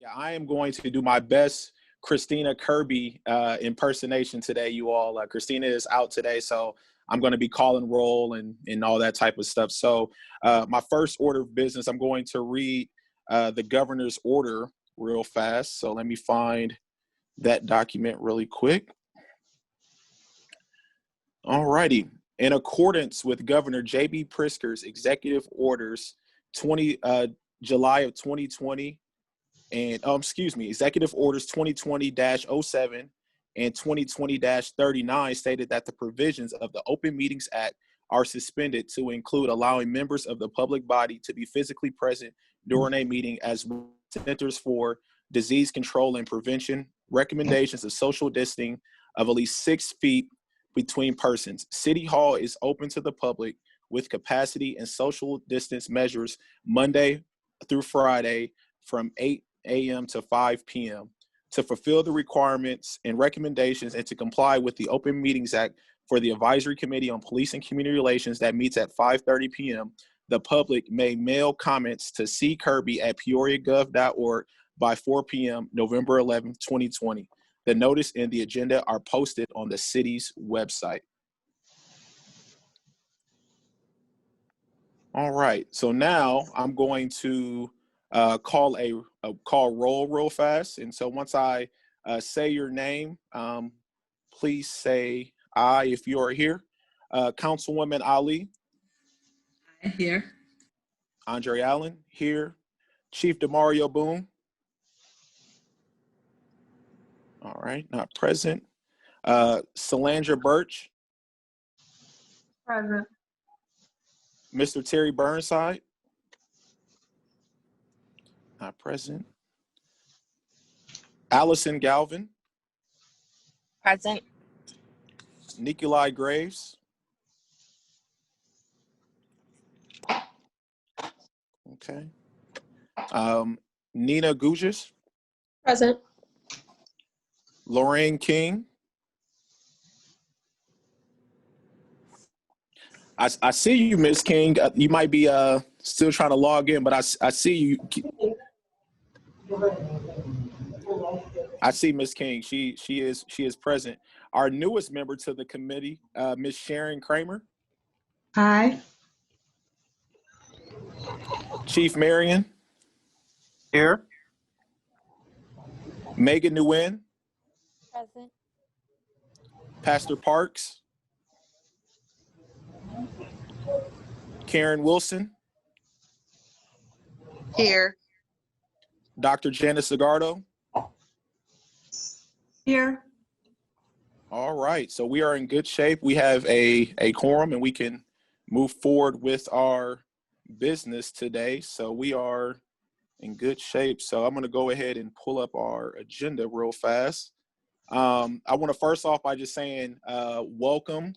Yeah, I am going to do my best Christina Kirby impersonation today, you all. Christina is out today, so I'm going to be calling roll and all that type of stuff. So my first order of business, I'm going to read the governor's order real fast. So let me find that document really quick. All righty. In accordance with Governor J.B. Pritzker's executive orders, July of 2020, and executive orders 2020-07 and 2020-39 stated that the provisions of the Open Meetings Act are suspended to include allowing members of the public body to be physically present during a meeting, as Centers for Disease Control and Prevention recommendations of social distancing of at least 6 feet between persons. City Hall is open to the public with capacity and social distance measures Monday through Friday from 8 a.m. to 5 p.m. To fulfill the requirements and recommendations and to comply with the Open Meetings Act for the Advisory Committee on Police and Community Relations that meets at 5:30 p.m., the public may mail comments to ckirby@peoriagov.org by 4 p.m. November 11, 2020. The notice and the agenda are posted on the city's website. All right, so now I'm going to call roll real fast. And so once I say your name, please say aye if you are here. Councilwoman Ali. Aye, here. Andre Allen, here. Chief Demario Boone. All right, not present. Solandra Birch. Present. Mr. Terry Burnside. Not present. Allison Galvin. Present. Nikolai Graves. Okay. Nina Gugis. Present. Lorraine King. I see you, Ms. King. You might be still trying to log in, but I see you. I see Ms. King. She is present. Our newest member to the committee, Ms. Sharon Kramer. Aye. Chief Marion. Here. Megan Nguyen. Present. Pastor Parks. Karen Wilson. Here. Dr. Janice Zagardo. Here. All right, so we are in good shape. We have a quorum and we can move forward with our business today. So we are in good shape. So I'm gonna go ahead and pull up our agenda real fast. I wanna first off by just saying welcome.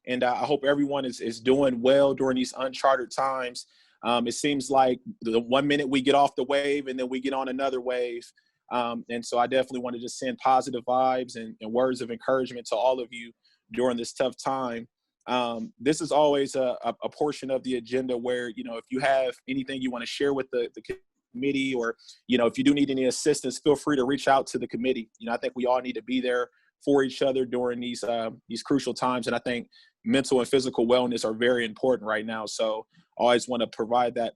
And I hope everyone is doing well during these uncharted times. It seems like the 1 minute we get off the wave and then we get on another wave. And so I definitely want to just send positive vibes and words of encouragement to all of you during this tough time. This is always a portion of the agenda where, you know, if you have anything you want to share with the committee, or, you know, if you do need any assistance, feel free to reach out to the committee. You know, I think we all need to be there for each other during these crucial times. And I think mental and physical wellness are very important right now. So I always want to provide that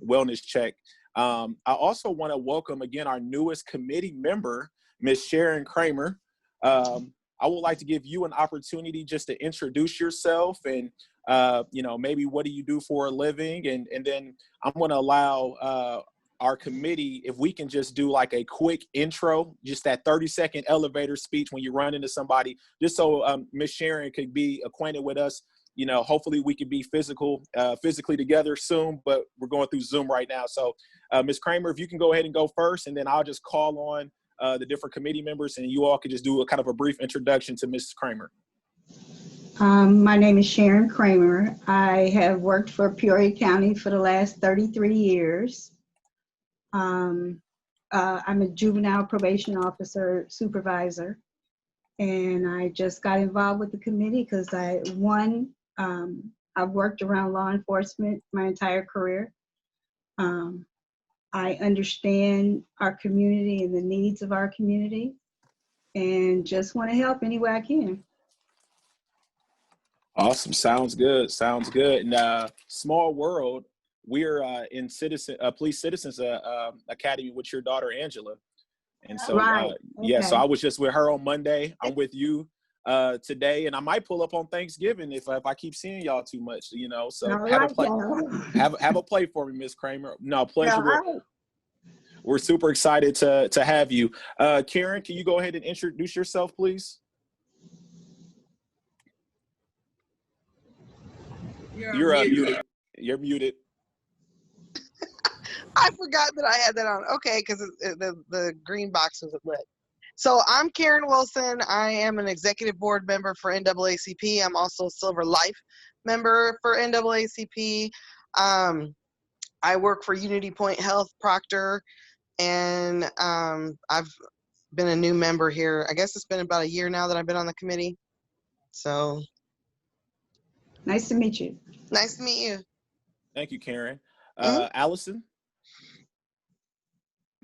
wellness check. I also want to welcome again our newest committee member, Ms. Sharon Kramer. I would like to give you an opportunity just to introduce yourself and, you know, maybe what do you do for a living? And then I'm going to allow our committee, if we can just do like a quick intro, just that 30-second elevator speech when you run into somebody, just so Ms. Sharon could be acquainted with us. You know, hopefully we could be physically together soon, but we're going through Zoom right now. So Ms. Kramer, if you can go ahead and go first, and then I'll just call on the different committee members and you all could just do a kind of a brief introduction to Ms. Kramer. My name is Sharon Kramer. I have worked for Peoria County for the last 33 years. I'm a juvenile probation officer supervisor, and I just got involved with the committee because I've worked around law enforcement my entire career. I understand our community and the needs of our community, and just want to help any way I can. Awesome. Sounds good. Sounds good. And small world, we're in Police Citizens Academy with your daughter Angela. And so Right. yeah, so Okay. I was just with her on Monday. I'm with you today, and I might pull up on Thanksgiving if I keep seeing y'all too much, you know. So All have a right, play y'all. have a play for me, Miss Kramer. No, All pleasure. right. We're super excited to have you. Karen, can you go ahead and introduce yourself, please? You're mute. muted. You're muted. I forgot that I had that on. Okay, because the green box was lit. So I'm Karen Wilson. I am an executive board member for NAACP. I'm also a Silver Life member for NAACP. I work for Unity Point Health Proctor, and I've been a new member here. I guess it's been about a year now that I've been on the committee. So Nice to meet you. nice to meet you. Thank you, Karen. Mhm. Allison.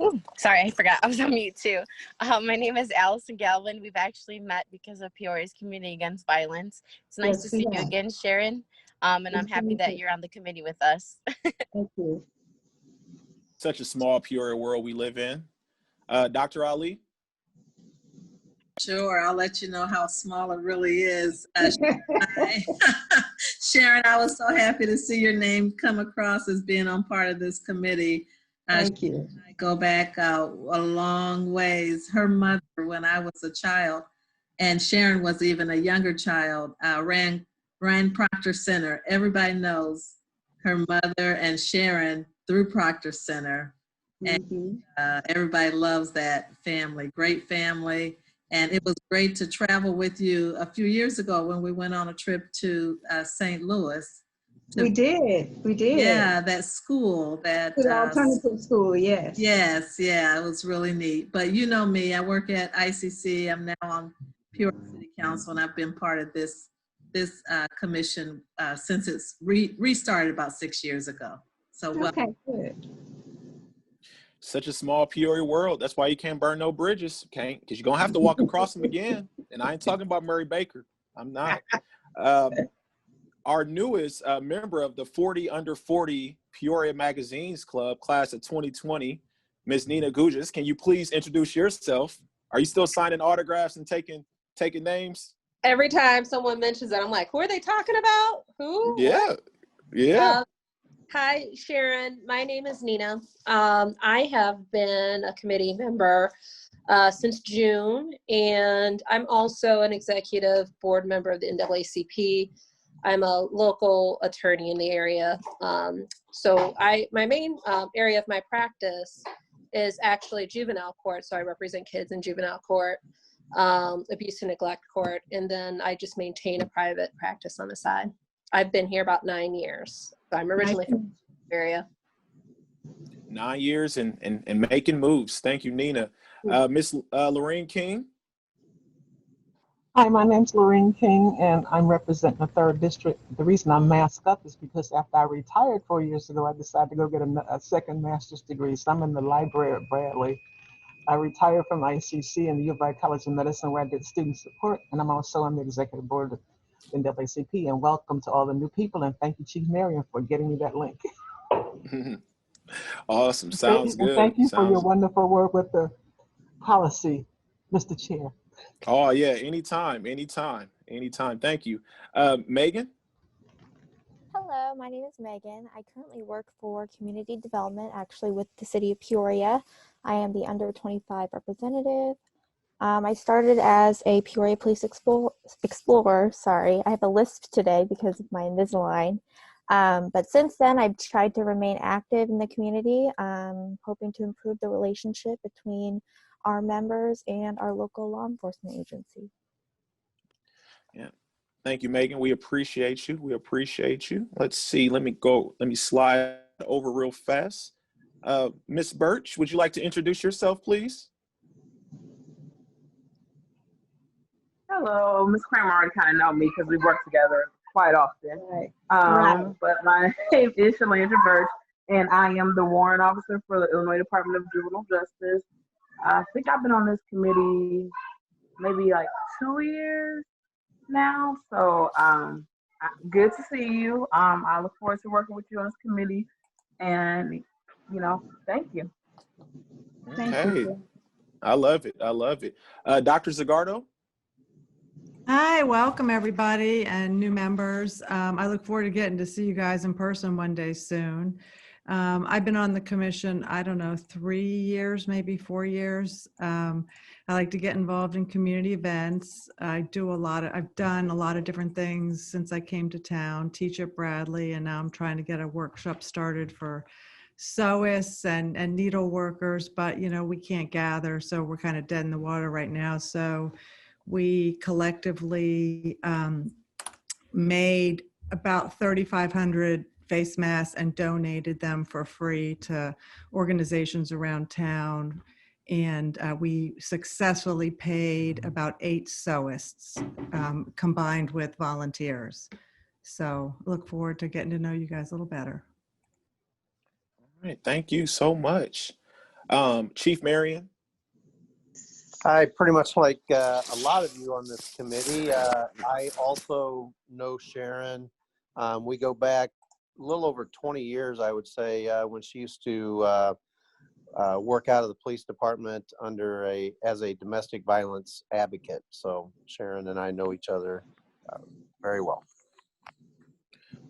Ooh, sorry, I forgot. I was on mute too. My name is Allison Galvin. We've actually met because of Peoria's Community Against Violence. It's nice Yes, to we see you have. again, Sharon. And Nice I'm to happy meet that you. you're on the committee with us. Thank you. Such a small Peoria world we live in. Dr. Ali. Sure, I'll let you know how small it really is. Sharon, I was so happy to see your name come across as being on part of this committee. Thank you. I go back a long ways. Her mother, when I was a child, and Sharon was even a younger child, ran Proctor Center. Everybody knows her mother and Sharon through Proctor Center. And Mhm. everybody loves that family, great family. And it was great to travel with you a few years ago when we went on a trip to St. Louis. We did. We did. Yeah, that school, that To the alternative school, yes. yes, yeah, it was really neat. But you know me, I work at ICC. I'm now on Peoria City Council, and I've been part of this commission since it's restarted about 6 years ago. So well, Okay, good. Such a small Peoria world. That's why you can't burn no bridges. Can't, because you're going to have to walk across them again. And I ain't talking about Murray Baker. I'm not. Our newest member of the 40 Under 40 Peoria Magazines Club, class of 2020, Ms. Nina Gujas. Can you please introduce yourself? Are you still signing autographs and taking names? Every time someone mentions it, I'm like, who are they talking about? Who? Yeah. What? Yeah. Hi, Sharon. My name is Nina. I have been a committee member since June, and I'm also an executive board member of the NAACP. I'm a local attorney in the area. So my main area of my practice is actually juvenile court. So I represent kids in juvenile court, abuse and neglect court, and then I just maintain a private practice on the side. I've been here about 9 years. I'm originally from the area. 9 years and making moves. Thank you, Nina. Miss Lorraine King. Hi, my name's Lorraine King, and I'm representing the 3rd District. The reason I'm masked up is because after I retired 4 years ago, I decided to go get a second master's degree. So I'm in the library at Bradley. I retired from ICC and the U of I College of Medicine, where I did student support, and I'm also on the executive board of NAACP. And welcome to all the new people, and thank you, Chief Marion, for getting me that link. Awesome. Sounds And good. thank you for your wonderful work with the policy, Mr. Chair. Oh yeah, anytime. Thank you. Megan. Hello, my name is Megan. I currently work for community development, actually with the city of Peoria. I am the under 25 representative. I started as a Peoria Police Explorer. Sorry, I have a lisp today because of my Invisalign. But since then, I've tried to remain active in the community, hoping to improve the relationship between our members and our local law enforcement agency. Yeah. Thank you, Megan. We appreciate you. Let's see. Let me slide over real fast. Miss Birch, would you like to introduce yourself, please? Hello, Ms. Kramer already kind of know me because we work together quite often. Right. But my name is Shalandra Birch. and I am the warrant officer for the Illinois Department of Juvenile Justice. I think I've been on this committee maybe like 2 years now. So good to see you. I look forward to working with you on this committee, and thank you. Thank Okay. you. I love it. I love it. Dr. Zagardo? Hi, welcome everybody and new members. I look forward to getting to see you guys in person one day soon. I've been on the commission, I don't know, 3 years, maybe 4 years. I like to get involved in community events. I've done a lot of different things since I came to town, teach at Bradley, and now I'm trying to get a workshop started for sewists and needle workers, but we can't gather, so we're kind of dead in the water right now. So we collectively made about 3,500 face masks and donated them for free to organizations around town. And we successfully paid about 8 sewists combined with volunteers. So look forward to getting to know you guys a little better. All right. Thank you so much. Chief Marion? I pretty much like a lot of you on this committee. I also know Sharon. We go back a little over 20 years, I would say, when she used to work out of the police department as a domestic violence advocate. So Sharon and I know each other very well.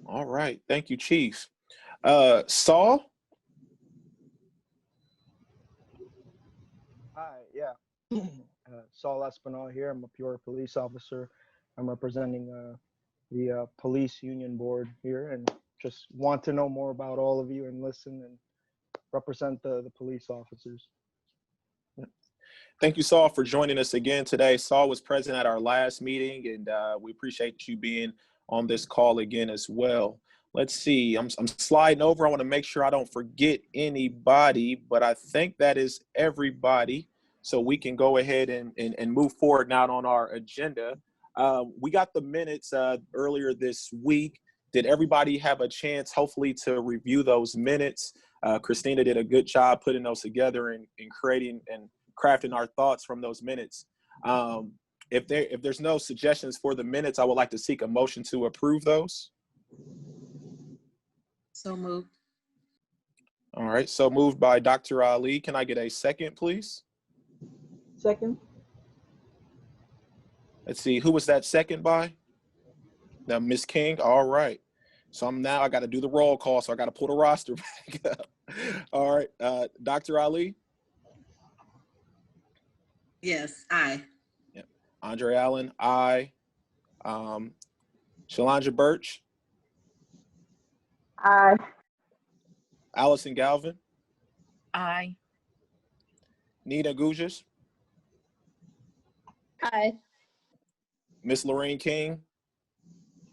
All right. Thank you, Chief. Saul? Hi, yeah. Saul Espinal here. I'm a Peoria police officer. I'm representing the police union board here, and just want to know more about all of you and listen and represent the police officers. Thank you, Saul, for joining us again today. Saul was present at our last meeting, and we appreciate you being on this call again as well. Let's see, I'm sliding over. I want to make sure I don't forget anybody, but I think that is everybody. So we can go ahead and move forward now on our agenda. We got the minutes earlier this week. Did everybody have a chance, hopefully, to review those minutes? Christina did a good job putting those together and creating and crafting our thoughts from those minutes. If there's no suggestions for the minutes, I would like to seek a motion to approve those. So moved. All right, so moved by Dr. Ali. Can I get a second, please? Second. Let's see, who was that second by? Now, Ms. King. All right. So I got to do the roll call, so I got to pull the roster back up. All right, Dr. Ali? Yes, aye. Yep. Andre Allen, aye. Shalondra Birch? Aye. Allison Galvin? Aye. Nina Gujas? Aye. Miss Lorraine King?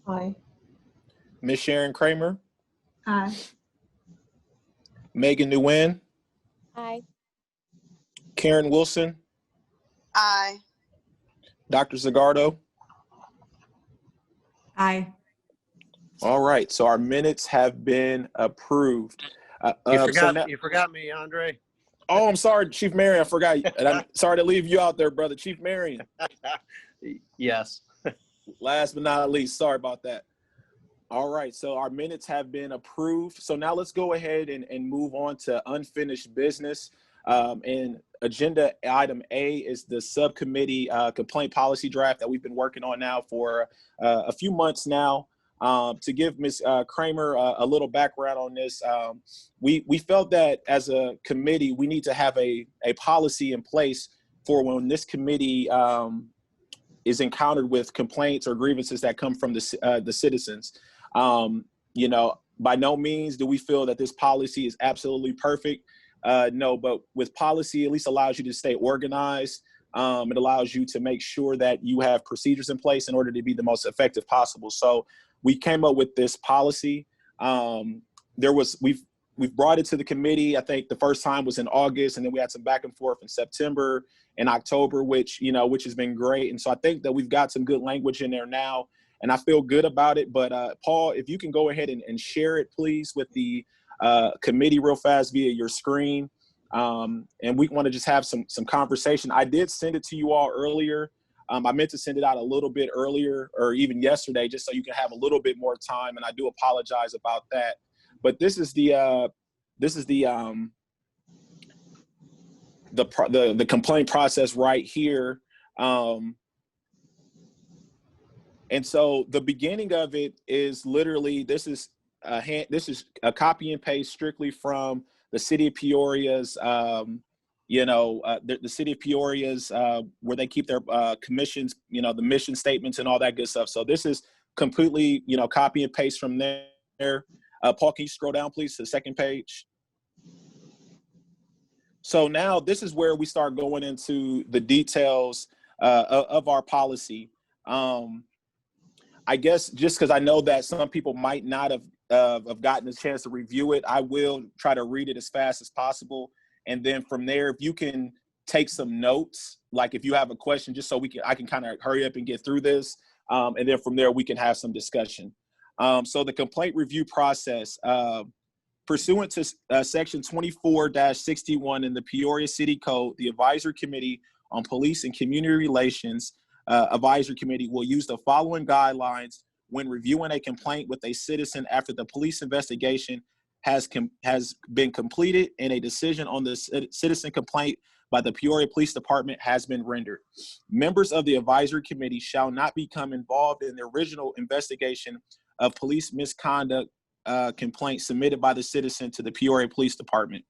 Aye. Miss Sharon Kramer? Aye. Megan Nguyen? Aye. Karen Wilson? Aye. Dr. Zagardo? Aye. All right, so our minutes have been approved. You forgot me, Andre. Oh, I'm sorry, Chief Marion, I forgot. And I'm sorry to leave you out there, brother. Chief Marion. Yes. Last but not least, sorry about that. All right, so our minutes have been approved. So now let's go ahead and move on to unfinished business. And agenda item A is the subcommittee complaint policy draft that we've been working on now for a few months now. To give Ms. Kramer a little background on this, we felt that as a committee, we need to have a policy in place for when this committee is encountered with complaints or grievances that come from the citizens. By no means do we feel that this policy is absolutely perfect. No, but with policy, at least allows you to stay organized. It allows you to make sure that you have procedures in place in order to be the most effective possible. So we came up with this policy. We've brought it to the committee. I think the first time was in August, and then we had some back and forth in September and October, which has been great. And so I think that we've got some good language in there now, and I feel good about it. But Paul, if you can go ahead and share it, please, with the committee real fast via your screen. And we want to just have some conversation. I did send it to you all earlier. I meant to send it out a little bit earlier or even yesterday, just so you can have a little bit more time. And I do apologize about that. But this is the complaint process right here. And so the beginning of it is literally, this is a copy and paste strictly from the city of Peoria's, the city of Peoria's, where they keep their commissions, the mission statements and all that good stuff. So this is completely, copy and paste from there. Paul, can you scroll down, please, to the second page? So now this is where we start going into the details of our policy. I guess just because I know that some people might not have gotten a chance to review it, I will try to read it as fast as possible. And then from there, if you can take some notes, like if you have a question, just so I can kind of hurry up and get through this. And then from there, we can have some discussion. So the complaint review process, pursuant to section 24-61 in the Peoria City Code, the Advisory Committee on Police and Community Relations Advisory Committee will use the following guidelines when reviewing a complaint with a citizen after the police investigation has been completed and a decision on the citizen complaint by the Peoria Police Department has been rendered. Members of the Advisory Committee shall not become involved in the original investigation of police misconduct complaint submitted by the citizen to the Peoria Police Department.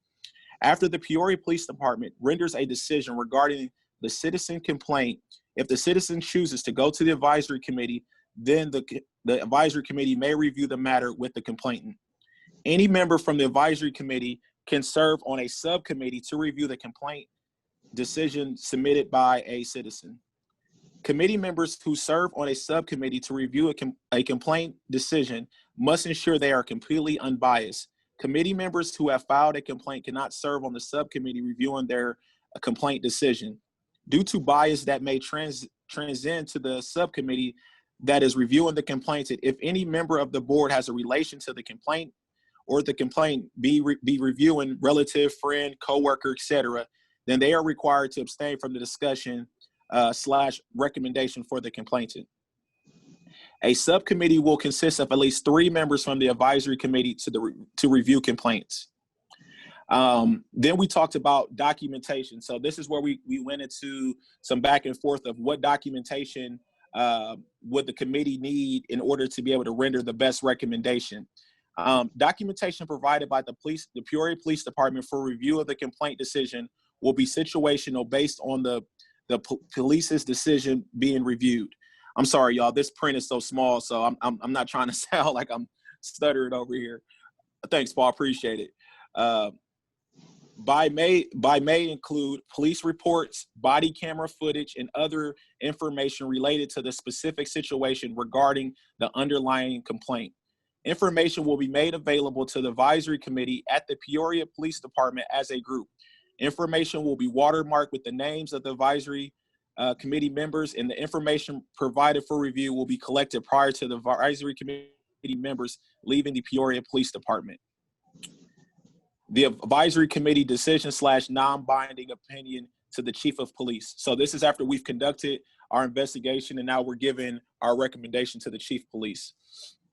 After the Peoria Police Department renders a decision regarding the citizen complaint, if the citizen chooses to go to the advisory committee, then the advisory committee may review the matter with the complainant. Any member from the advisory committee can serve on a subcommittee to review the complaint decision submitted by a citizen. Committee members who serve on a subcommittee to review a complaint decision must ensure they are completely unbiased. Committee members who have filed a complaint cannot serve on the subcommittee reviewing their complaint decision. Due to bias that may transcend to the subcommittee that is reviewing the complaint, if any member of the board has a relation to the complaint or the complaint be reviewing relative, friend, coworker, etc., then they are required to abstain from the discussion / recommendation for the complainant. A subcommittee will consist of at least 3 members from the advisory committee to review complaints. Then we talked about documentation. So this is where we went into some back and forth of what documentation would the committee need in order to be able to render the best recommendation. Documentation provided by the Peoria Police Department for review of the complaint decision will be situational based on the police's decision being reviewed. I'm sorry, y'all, this print is so small, so I'm not trying to sound like I'm stuttering over here. Thanks, Paul, appreciate it. By may include police reports, body camera footage, and other information related to the specific situation regarding the underlying complaint. Information will be made available to the advisory committee at the Peoria Police Department as a group. Information will be watermarked with the names of the advisory committee members, and the information provided for review will be collected prior to the advisory committee members leaving the Peoria Police Department. The advisory committee decision / non-binding opinion to the chief of police. So this is after we've conducted our investigation and now we're giving our recommendation to the chief of police.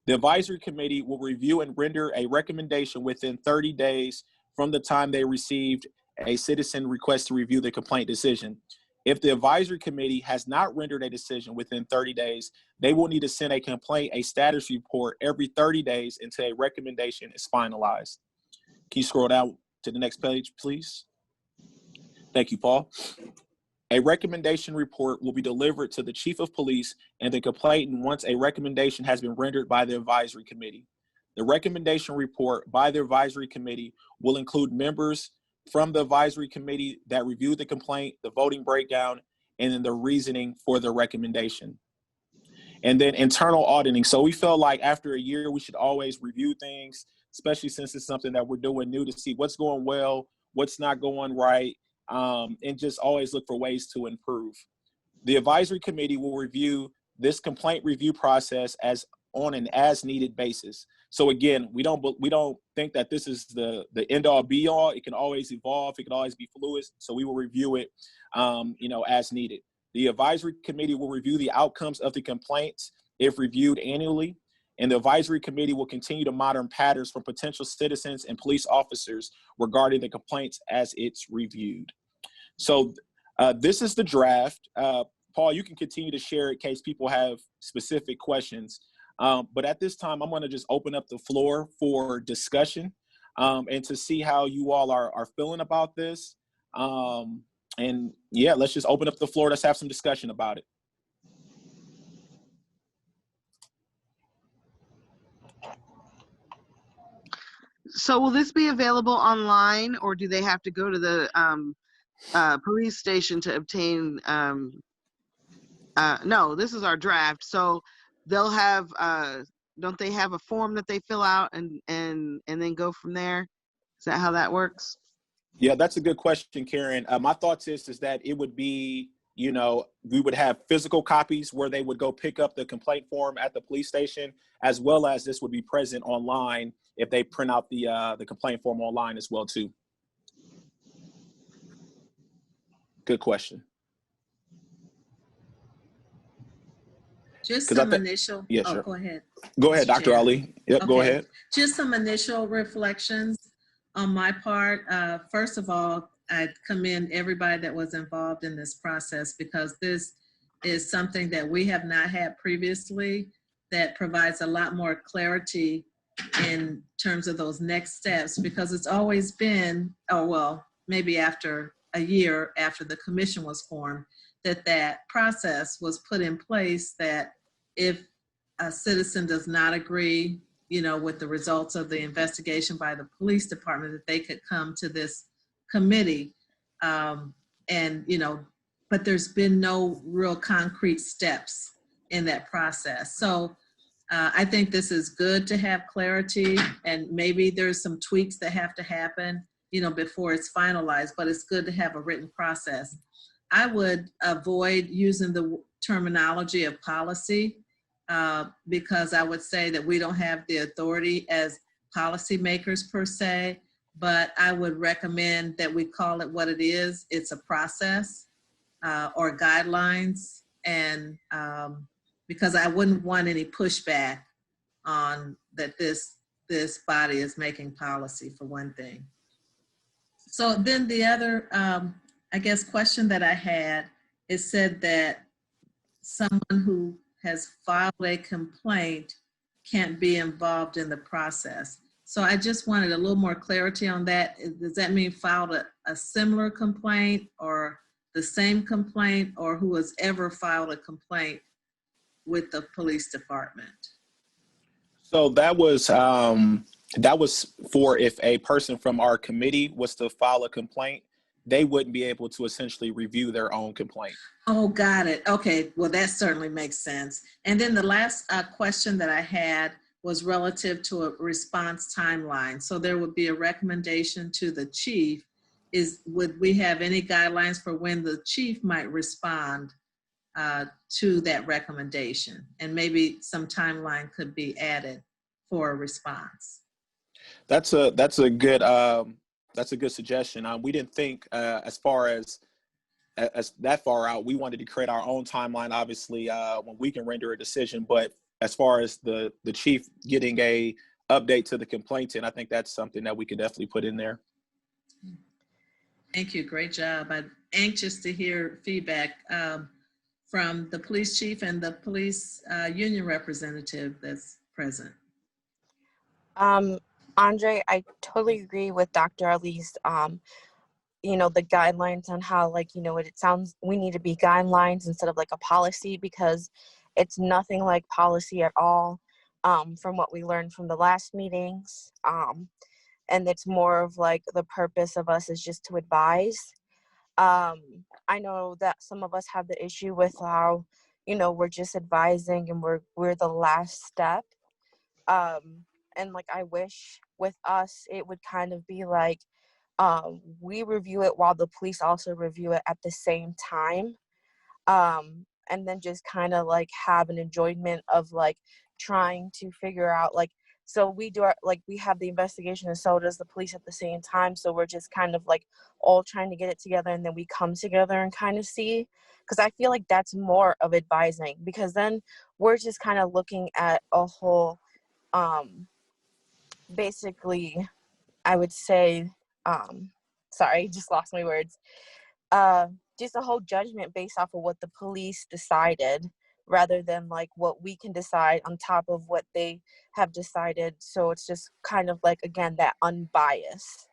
The advisory committee will review and render a recommendation within 30 days from the time they received a citizen request to review the complaint decision. If the advisory committee has not rendered a decision within 30 days, they will need to send a complaint, a status report every 30 days until a recommendation is finalized. Can you scroll down to the next page, please? Thank you, Paul. A recommendation report will be delivered to the chief of police and the complainant once a recommendation has been rendered by the advisory committee. The recommendation report by the advisory committee will include members from the advisory committee that reviewed the complaint, the voting breakdown, and then the reasoning for the recommendation. And then internal auditing. So we felt like after a year, we should always review things, especially since it's something that we're doing new, to see what's going well, what's not going right, and just always look for ways to improve. The advisory committee will review this complaint review process on an as needed basis. So again, we don't think that this is the end all be all. It can always evolve. It can always be fluid. So we will review it, as needed. The advisory committee will review the outcomes of the complaints if reviewed annually. And the advisory committee will continue to monitor patterns from potential citizens and police officers regarding the complaints as it's reviewed. So this is the draft. Paul, you can continue to share in case people have specific questions. But at this time, I'm going to just open up the floor for discussion and to see how you all are feeling about this. And yeah, let's just open up the floor. Let's have some discussion about it. So will this be available online, or do they have to go to the police station to obtain? No, this is our draft. So they'll have, don't they have a form that they fill out and then go from there? Is that how that works? Yeah, that's a good question, Karen. My thoughts is that it would be, we would have physical copies where they would go pick up the complaint form at the police station, as well as this would be present online if they print out the complaint form online as well too. Good question. Just some initial. Yeah, oh, sure. Go ahead. Go ahead, Mr. Dr. Chair. Ali. Yep, go ahead. Just some initial reflections on my part. First of all, I commend everybody that was involved in this process, because this is something that we have not had previously that provides a lot more clarity in terms of those next steps, because it's always been, maybe after a year after the commission was formed, that process was put in place, that if a citizen does not agree, with the results of the investigation by the police department, that they could come to this committee. But there's been no real concrete steps in that process. So I think this is good to have clarity, and maybe there's some tweaks that have to happen, before it's finalized, but it's good to have a written process. I would avoid using the terminology of policy, because I would say that we don't have the authority as policymakers per se, but I would recommend that we call it what it is. It's a process or guidelines, and because I wouldn't want any pushback on that this body is making policy, for one thing. So then the other, question that I had, it said that someone who has filed a complaint can't be involved in the process. So I just wanted a little more clarity on that. Does that mean filed a similar complaint, or the same complaint, or who has ever filed a complaint with the police department? So that was for if a person from our committee was to file a complaint, they wouldn't be able to essentially review their own complaint. Oh, got it. Okay, well, that certainly makes sense. And then the last question that I had was relative to a response timeline. So there would be a recommendation to the chief. Would we have any guidelines for when the chief might respond to that recommendation? And maybe some timeline could be added for a response. That's a good suggestion. We didn't think as far as that far out. We wanted to create our own timeline, obviously, when we can render a decision. But as far as the chief getting a update to the complainant, I think that's something that we could definitely put in there. Thank you. Great job. I'm anxious to hear feedback from the police chief and the police union representative that's present. Andre, I totally agree with Dr. Ali's, the guidelines on how, it sounds, we need to be guidelines instead of like a policy, because it's nothing like policy at all, from what we learned from the last meetings. And it's more of like the purpose of us is just to advise. I know that some of us have the issue with how, we're just advising and we're the last step. And I wish with us, it would kind of be like, we review it while the police also review it at the same time. And then just kind of have an enjoyment of trying to figure out So we do we have the investigation and so does the police at the same time. So we're just kind of like all trying to get it together, and then we come together and kind of see, because I feel like that's more of advising, because then we're just kind of looking at a whole, basically, I would say, sorry, just lost my words. Just a whole judgment based off of what the police decided, rather than like what we can decide on top of what they have decided. So it's just kind of like, again, that unbiased.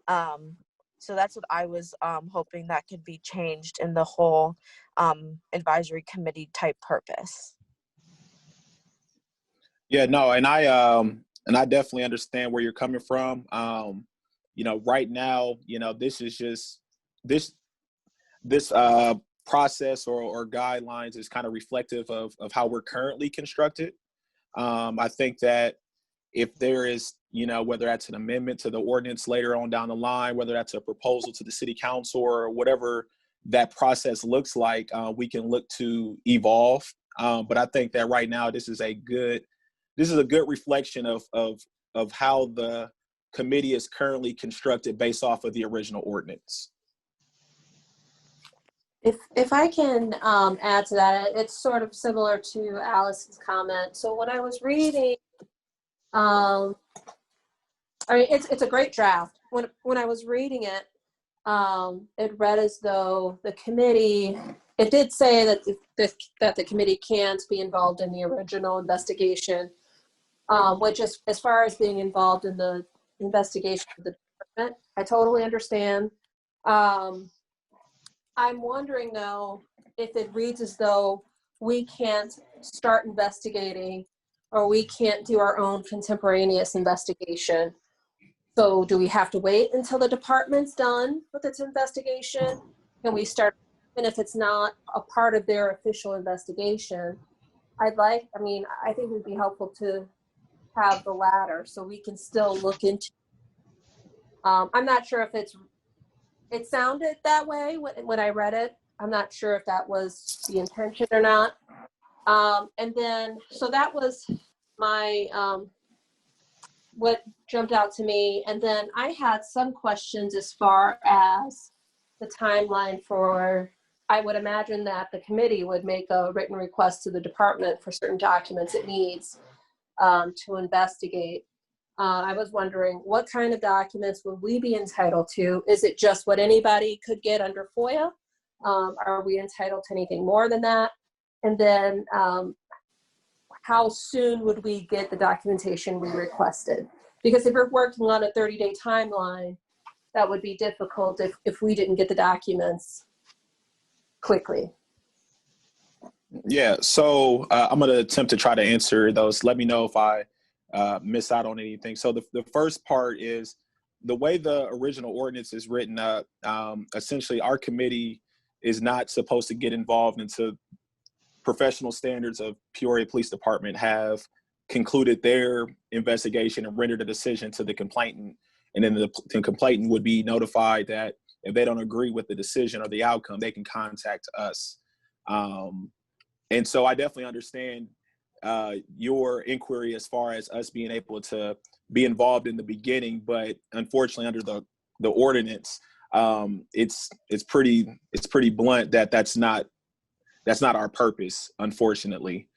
So that's what I was hoping that could be changed in the whole advisory committee type purpose. Yeah, no, and I definitely understand where you're coming from. You know, right now, you know, this is just this process or guidelines is kind of reflective of how we're currently constructed. I think that if there is, you know, whether that's an amendment to the ordinance later on down the line, whether that's a proposal to the city council or whatever that process looks like, we can look to evolve. But I think that right now this is a good reflection of how the committee is currently constructed based off of the original ordinance. If I can add to that, it's sort of similar to Alice's comment. So when I was reading, I mean, it's a great draft. When I was reading it, it read as though the committee, it did say that the committee can't be involved in the original investigation, which is, as far as being involved in the investigation of the department, I totally understand. I'm wondering though, if it reads as though we can't start investigating or we can't do our own contemporaneous investigation. So do we have to wait until the department's done with its investigation? Can we start, and if it's not a part of their official investigation, I think it would be helpful to have the latter so we can still look into. I'm not sure if it sounded that way when I read it. I'm not sure if that was the intention or not. And then, so that was my, what jumped out to me. And then I had some questions as far as the timeline for, I would imagine that the committee would make a written request to the department for certain documents it needs to investigate. I was wondering, what kind of documents would we be entitled to? Is it just what anybody could get under FOIA? Are we entitled to anything more than that? And then how soon would we get the documentation we requested? Because if we're working on a 30-day timeline, that would be difficult if we didn't get the documents quickly. Yeah, so I'm going to attempt to try to answer those. Let me know if I miss out on anything. So the first part is the way the original ordinance is written up. Essentially, our committee is not supposed to get involved into professional standards of Peoria Police Department have concluded their investigation and rendered a decision to the complainant. And then the complainant would be notified that if they don't agree with the decision or the outcome, they can contact us. And so I definitely understand your inquiry as far as us being able to be involved in the beginning, but unfortunately under the ordinance, it's pretty blunt that that's not our purpose, unfortunately.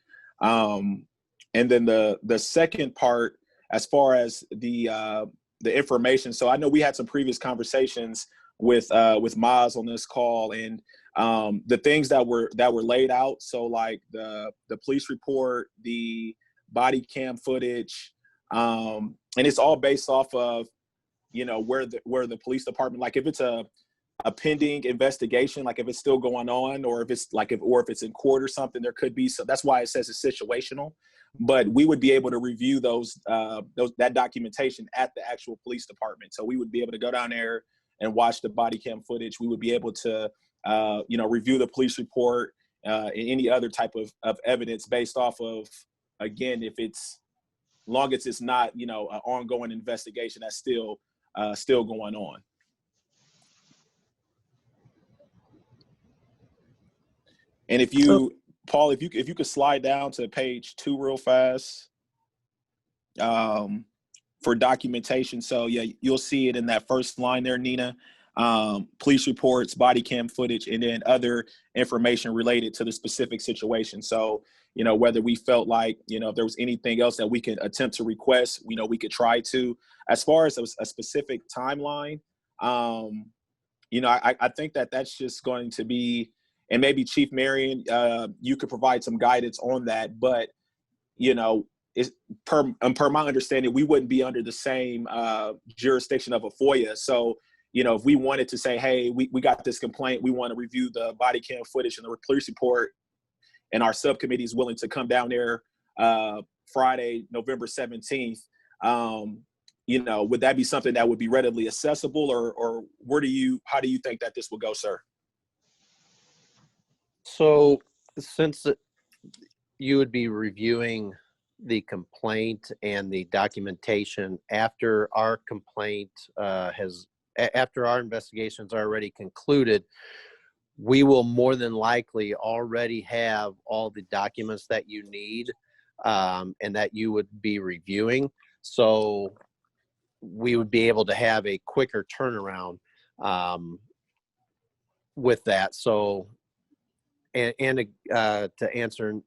And then the second part, as far as the information. So I know we had some previous conversations with Maz on this call, and the things that were laid out. So like the police report, the body cam footage, and it's all based off of, you know, where the police department, like if it's a pending investigation, like if it's still going on, or if it's like if it's in court or something, there could be. So that's why it says it's situational. But we would be able to review that documentation at the actual police department. So we would be able to go down there and watch the body cam footage. We would be able to review the police report and any other type of evidence based off of, again, if it's long as it's not, you know, an ongoing investigation that's still going on. And if you, Paul, if you could slide down to page 2 real fast. for documentation. So yeah, you'll see it in that first line there, Nina. Police reports, body cam footage, and then other information related to the specific situation. So, you know, whether we felt like, you know, if there was anything else that we could attempt to request, you know, we could try to. As far as a specific timeline, you know, I think that that's just going to be, and maybe Chief Marion, you could provide some guidance on that. But, you know, per my understanding, we wouldn't be under the same jurisdiction of a FOIA. So, you know, if we wanted to say, hey, we got this complaint, we want to review the body cam footage and the police report, and our subcommittee is willing to come down there Friday, November 17th, you know, would that be something that would be readily accessible, or how do you think that this will go, sir? So since you would be reviewing the complaint and the documentation after our complaint after our investigations are already concluded, we will more than likely already have all the documents that you need and that you would be reviewing. So we would be able to have a quicker turnaround with that. So, and to answer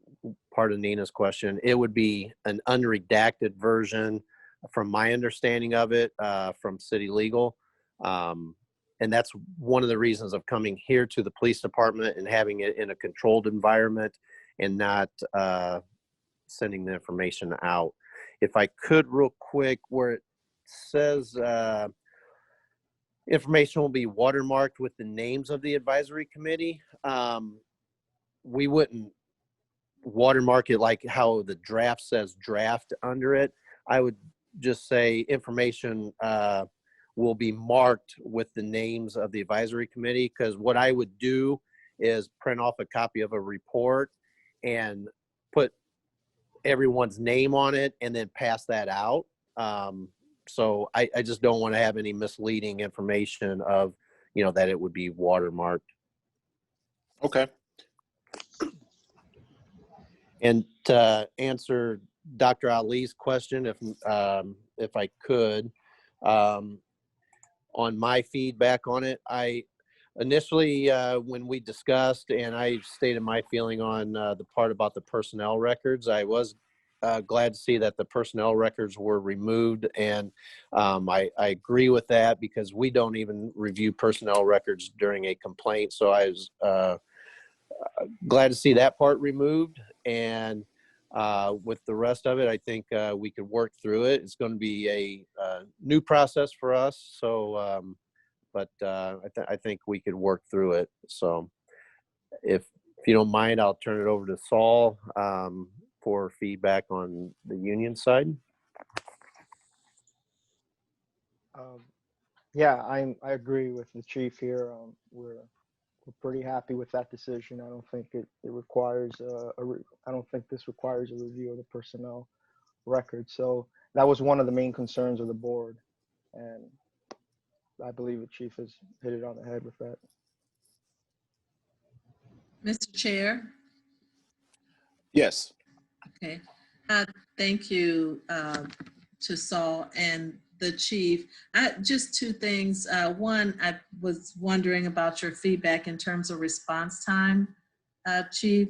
part of Nina's question, it would be an unredacted version from my understanding of it from City Legal. And that's one of the reasons of coming here to the police department and having it in a controlled environment and not sending the information out. If I could real quick, where it says information will be watermarked with the names of the advisory committee, we wouldn't watermark it like how the draft says draft under it. I would just say information will be marked with the names of the advisory committee, because what I would do is print off a copy of a report and put everyone's name on it and then pass that out. So I just don't want to have any misleading information of, you know, that it would be watermarked. Okay. And to answer Dr. Ali's question, if I could, on my feedback on it, I initially, when we discussed and I stated my feeling on the part about the personnel records, I was glad to see that the personnel records were removed. And I agree with that, because we don't even review personnel records during a complaint. So I was glad to see that part removed. And with the rest of it, I think we could work through it. It's going to be a new process for us. So, but I think we could work through it. So if you don't mind, I'll turn it over to Saul for feedback on the union side. Yeah, I agree with the chief here. We're pretty happy with that decision. I don't think it requires I don't think this requires a review of the personnel record. So that was one of the main concerns of the board, and I believe the chief has hit it on the head with that. Mr. Chair. Yes. Okay. Thank you to Saul and the chief. Just two things. One, I was wondering about your feedback in terms of response time, Chief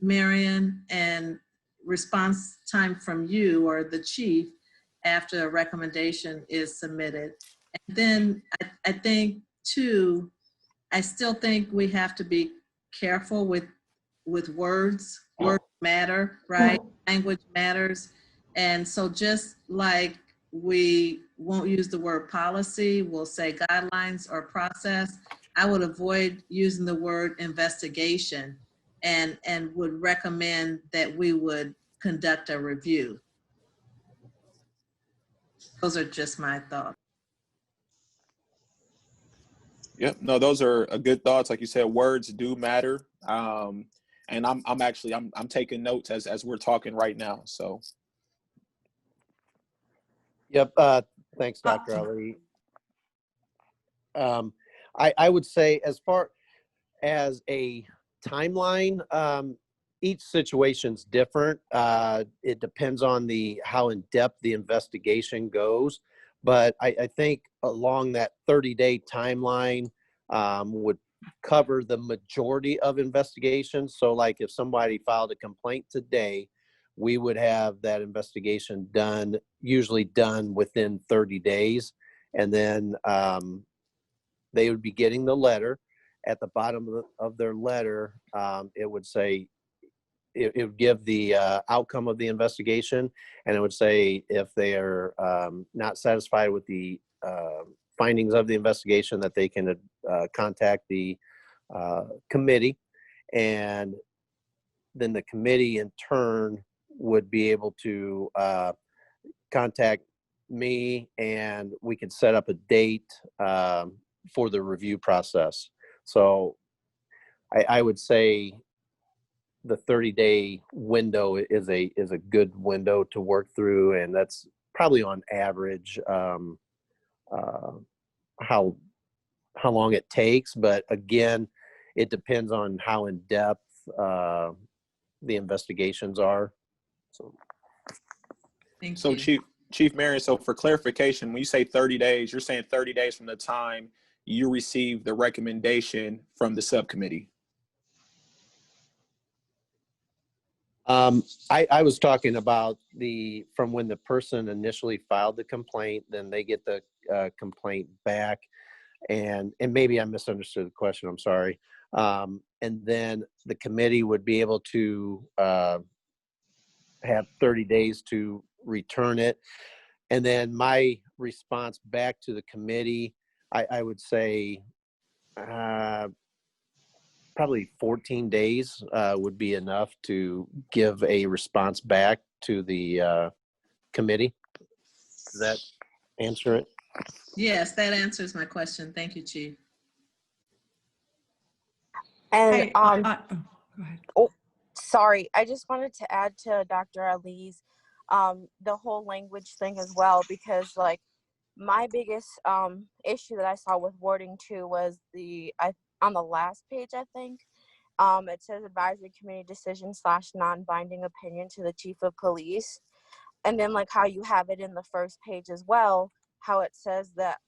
Marion, and response time from you or the chief after a recommendation is submitted. And then I think too, I still think we have to be careful with words. Words matter, right? Language matters. And so just like we won't use the word policy, we'll say guidelines or process, I would avoid using the word investigation and would recommend that we would conduct a review. Those are just my thoughts. Yep. No, those are good thoughts. Like you said, words do matter. And I'm taking notes as we're talking right now. So. Yep. Thanks, Dr. Ali. I would say, as far as a timeline, each situation's different. It depends on how in depth the investigation goes. But I think along that 30-day timeline would cover the majority of investigations. So like if somebody filed a complaint today, we would have that investigation usually done within 30 days. And then they would be getting the letter. At the bottom of their letter, it would say, it would give the outcome of the investigation, and it would say if they are not satisfied with the findings of the investigation, that they can contact the committee, and then the committee in turn would be able to contact me, and we could set up a date for the review process. So I would say the 30-day window is a good window to work through, and that's probably on average how long it takes. But again, it depends on how in depth the investigations are. So Chief Marion, so for clarification, when you say 30 days, you're saying 30 days from the time you receive the recommendation from the subcommittee? I was talking about from when the person initially filed the complaint, then they get the complaint back, and maybe I misunderstood the question, I'm sorry. And then the committee would be able to have 30 days to return it. And then my response back to the committee, I would say probably 14 days would be enough to give a response back to the committee. Does that answer it? Yes, that answers my question. Thank you, Chief. And go ahead. Oh, sorry, I just wanted to add to Dr. Ali's the whole language thing as well, because like my biggest issue that I saw with wording too was on the last page, I think, it says advisory committee decision / non-binding opinion to the chief of police. And then like how you have it in the first page as well, how it says that,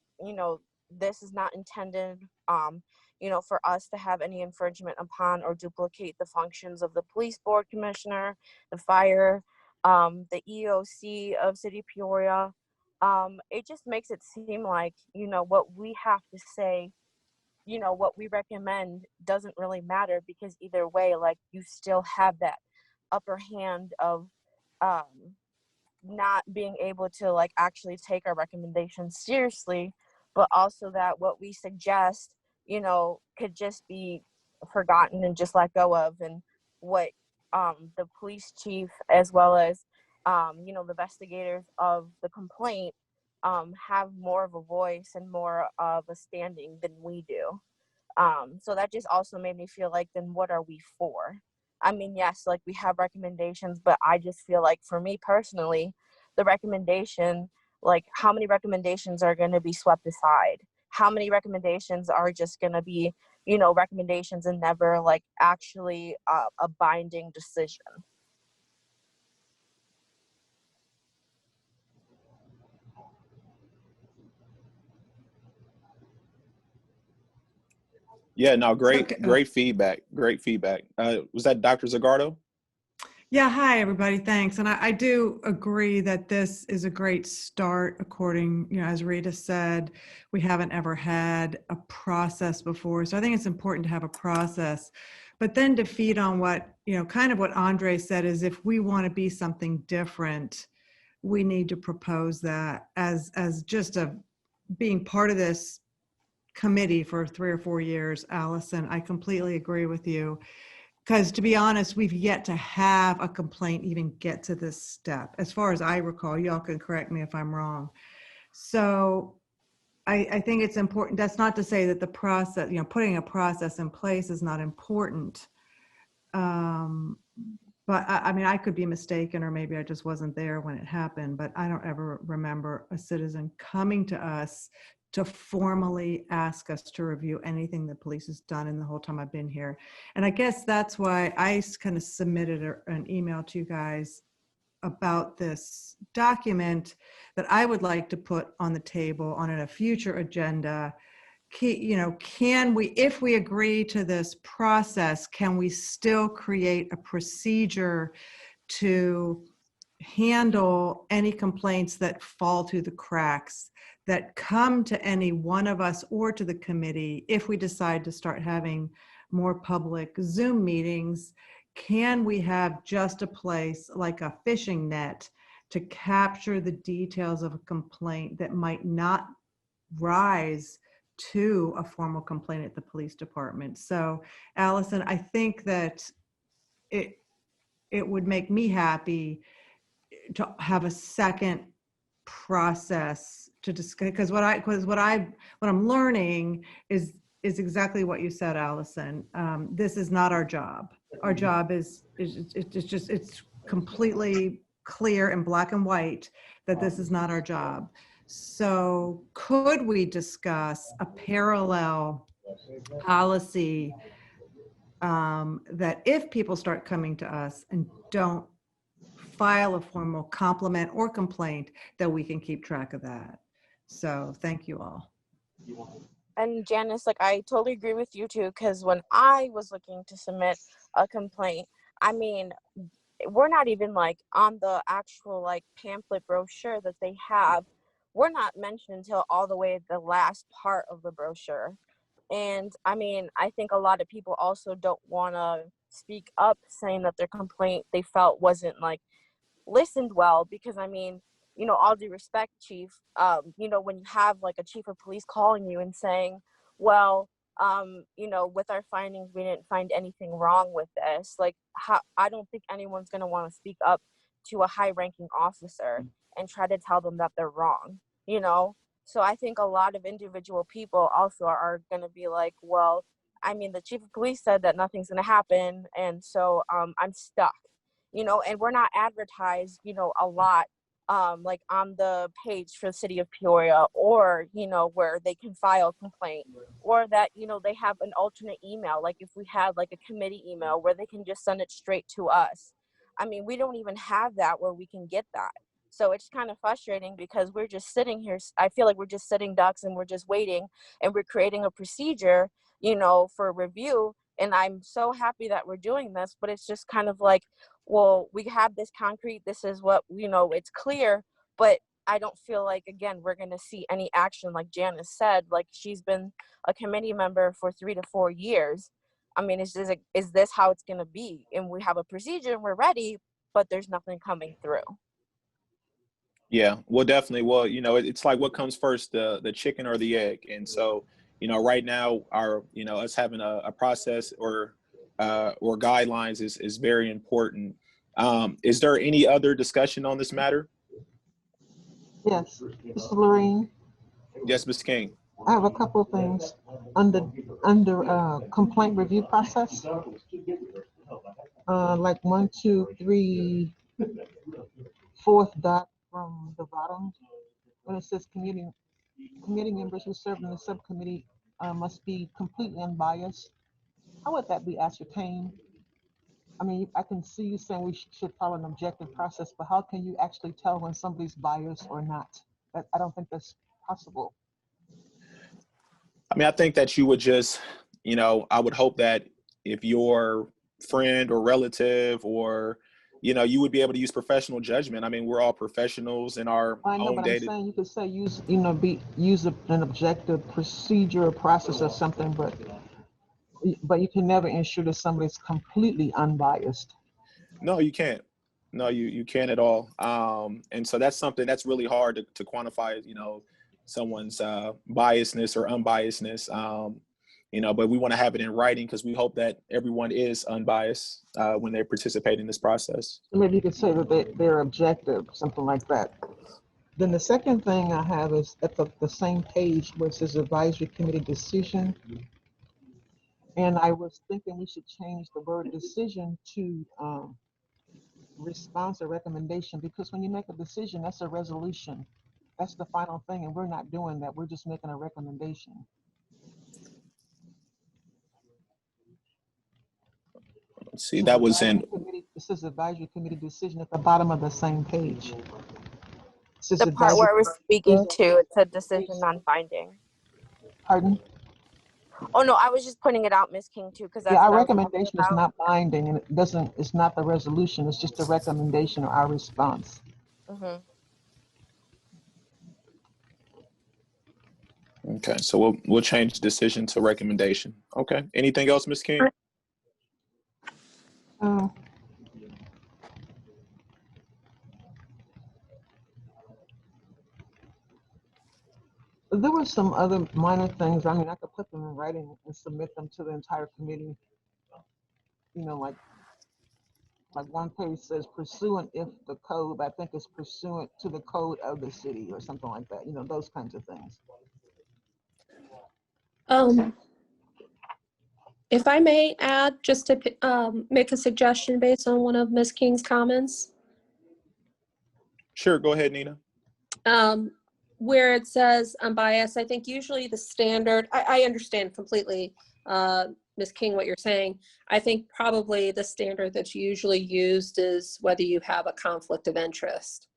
this is not intended, for us to have any infringement upon or duplicate the functions of the police board commissioner, the fire, the EOC of City of Peoria. It just makes it seem like, what we have to say, what we recommend doesn't really matter, because either way, like you still have that upper hand of not being able to like actually take our recommendations seriously, but also that what we suggest, could just be forgotten and just let go of. And what the police chief, as well as the investigators of the complaint, have more of a voice and more of a standing than we do. So that just also made me feel like, then what are we for? I mean, yes, like we have recommendations, but I just feel like for me personally, the recommendation, like how many recommendations are going to be swept aside? How many recommendations are just going to be, recommendations and never like actually a binding decision? Yeah, no, great feedback. Great feedback. Was that Dr. Zagardo? Yeah, hi, everybody. Thanks. And I do agree that this is a great start. According, as Rita said, we haven't ever had a process before. So I think it's important to have a process. But then to feed on what, kind of what Andre said is, if we want to be something different, we need to propose that as just being part of this committee for 3 or 4 years. Allison, I completely agree with you. Because to be honest, we've yet to have a complaint even get to this step. As far as I recall, y'all can correct me if I'm wrong. So I think it's important. That's not to say that the process, putting a process in place is not important. But I mean, I could be mistaken, or maybe I just wasn't there when it happened, but I don't ever remember a citizen coming to us to formally ask us to review anything the police has done in the whole time I've been here. And I guess that's why I kind of submitted an email to you guys about this document that I would like to put on the table on a future agenda. Can we, if we agree to this process, can we still create a procedure to handle any complaints that fall through the cracks, that come to any one of us or to the committee if we decide to start having more public Zoom meetings? Can we have just a place like a fishing net to capture the details of a complaint that might not rise to a formal complaint at the police department? So, Allison, I think that it would make me happy to have a second process to discuss, because what I'm learning is exactly what you said, Allison. This is not our job. Our job is it's completely clear in black and white that this is not our job. So could we discuss a parallel policy that if people start coming to us and don't file a formal compliment or complaint, that we can keep track of that? So thank you all. And Janice, like, I totally agree with you too, because when I was looking to submit a complaint, I mean, we're not even like on the actual like pamphlet brochure that they have. We're not mentioned until all the way at the last part of the brochure. And I mean, I think a lot of people also don't want to speak up saying that their complaint they felt wasn't like listened well, because I mean, you know, all due respect, chief, you know, when you have like a chief of police calling you and saying, well, you know, with our findings, we didn't find anything wrong with this. Like, I don't think anyone's going to want to speak up to a high ranking officer and try to tell them that they're wrong, you know? So I think a lot of individual people also are going to be like, well, I mean, the chief of police said that nothing's going to happen. And so I'm stuck, you know, and we're not advertised, you know, a lot, like on the page for the city of Peoria, or, you know, where they can file a complaint, or that, you know, they have an alternate email. Like if we had like a committee email where they can just send it straight to us. I mean, we don't even have that where we can get that. So it's kind of frustrating because we're just sitting here. I feel like we're just sitting ducks and we're just waiting, and we're creating a procedure, you know, for review. And I'm so happy that we're doing this, but it's just kind of like, well, we have this concrete, this is what, you know, it's clear, but I don't feel like, again, we're going to see any action. Like Janice said, like she's been a committee member for 3 to 4 years. I mean, is this how it's going to be? And we have a procedure and we're ready, but there's nothing coming through. Yeah, well, definitely. Well, you know, it's like what comes first, the chicken or the egg. And so, you know, right now, our, you know, us having a process or guidelines is very important. Is there any other discussion on this matter? Yes, Mr. Lorraine, Yes, Ms. King. I have a couple of things under complaint review process. Like 1, 2, 3, 4th dot from the bottom, when it says committee members who serve in the subcommittee must be completely unbiased. How would that be ascertained? I mean, I can see you saying we should follow an objective process, but how can you actually tell when somebody's biased or not? I don't think that's possible. I mean, I think that you would just, you know, I would hope that if your friend or relative or, you know, you would be able to use professional judgment. I mean, we're all professionals in our I know, own but I'm data. saying you could say use, you know, use an objective procedure or process or something, but you can never ensure that somebody's completely unbiased. No, you can't. No, you can't at all. And so that's something that's really hard to quantify, you know, someone's biasness or unbiasedness. You know, but we want to have it in writing because we hope that everyone is unbiased when they participate in this process. Maybe you could say that they're objective, something like that. Then the second thing I have is at the same page where it says advisory committee decision. And I was thinking we should change the word decision to response or recommendation, because when you make a decision, that's a resolution. That's the final thing, and we're not doing that. We're just making a recommendation. Let's see, that was in, It says advisory committee decision at the bottom of the same page. It says The part where I advisory- was speaking to, it said decision non-binding. Pardon? Oh no, I was just pointing it out, Ms. King, too, because that's Yeah, our what I was talking recommendation is about. not binding, and it doesn't, it's not the resolution, it's just a recommendation or our response. Hmm. okay, so we'll change decision to recommendation. Okay, anything else, Ms. King? There were some other minor things. I mean, I could put them in writing and submit them to the entire committee. You know, like one page says pursuant if the code, I think it's pursuant to the code of the city or something like that. You know, those kinds of things. If I may add, just to make a suggestion based on one of Ms. King's comments, Sure, go ahead, Nina. where it says unbiased, I think usually the standard, I understand completely, Ms. King, what you're saying. I think probably the standard that's usually used is whether you have a conflict of interest.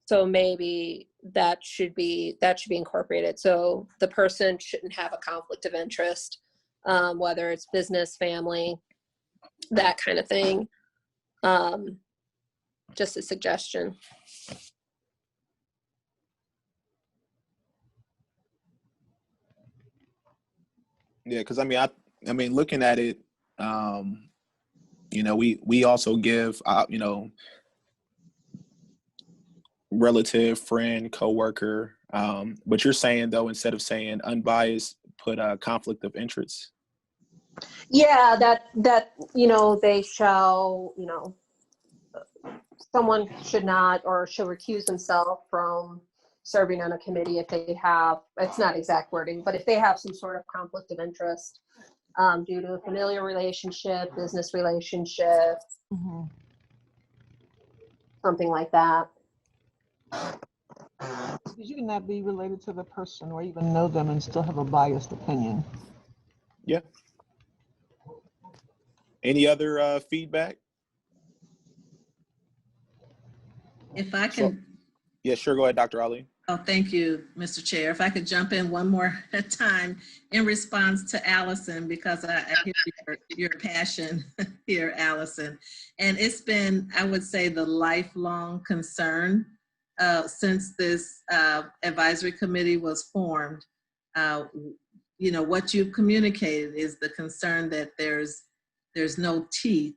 So maybe that should be incorporated. So the person shouldn't have a conflict of interest, whether it's business, family, that kind of thing. Just a suggestion. Yeah, because I mean, looking at it, you know, we also give, you know, relative, friend, coworker. But you're saying though, instead of saying unbiased, put a conflict of interest. Yeah, that you know, they shall, you know, someone should not or should recuse themselves from serving on a committee if they have, it's not exact wording, but if they have some sort of conflict of interest due to a familial relationship, business relationship, something like that. You cannot be related to the person or even know them and still have a biased opinion. Yeah. Any other feedback? If I can. Yeah, sure. Go ahead, Dr. Ali. Oh, thank you, Mr. Chair. If I could jump in one more time in response to Allison, because I hear your passion here, Allison. And it's been, I would say, the lifelong concern since this advisory committee was formed. You know, what you've communicated is the concern that there's no teeth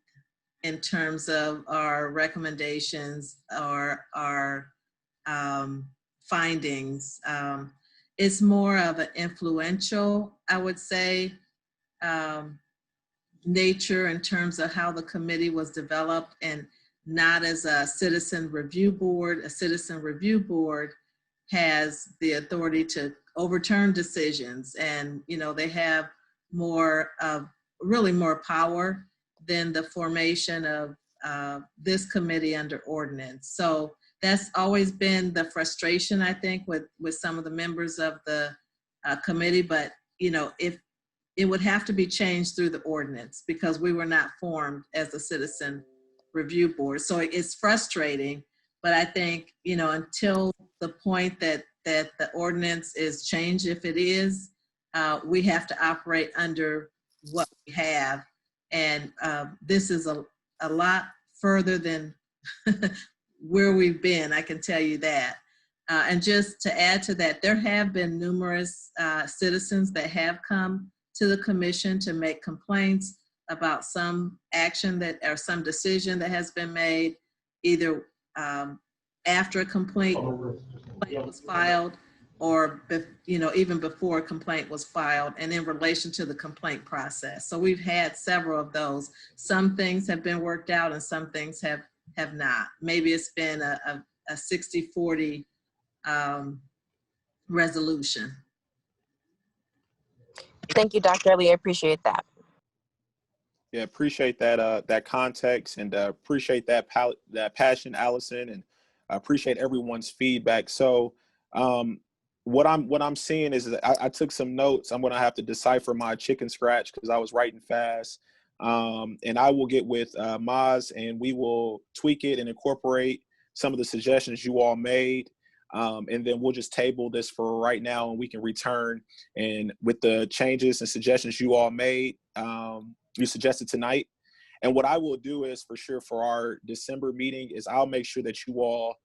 in terms of our recommendations or our findings. It's more of an influential, I would say, nature in terms of how the committee was developed, and not as a citizen review board. A citizen review board has the authority to overturn decisions, and you know, they have more really more power than the formation of this committee under ordinance. So that's always been the frustration, I think, with some of the members of the committee. But you know, if it would have to be changed through the ordinance, because we were not formed as a citizen review board. So it's frustrating, but I think, you know, until the point that the ordinance is changed, if it is, we have to operate under what we have. And this is a lot further than where we've been, I can tell you that. And just to add to that, there have been numerous citizens that have come to the commission to make complaints about some action that, or some decision that has been made, either after a complaint was filed, or you know, even before a complaint was filed, and in relation to the complaint process. So we've had several of those. Some things have been worked out and some things have not. Maybe it's been a 60-40 resolution. Thank you, Dr. Ali. I appreciate that. Yeah, appreciate that that context, and appreciate that passion, Allison, and I appreciate everyone's feedback. So What I'm seeing is that I took some notes. I'm gonna have to decipher my chicken scratch because I was writing fast. And I will get with Maz and we will tweak it and incorporate some of the suggestions you all made. And then we'll just table this for right now and we can return. And with the changes and suggestions you all made, you suggested tonight. And what I will do is for sure for our December meeting is I'll make sure that you all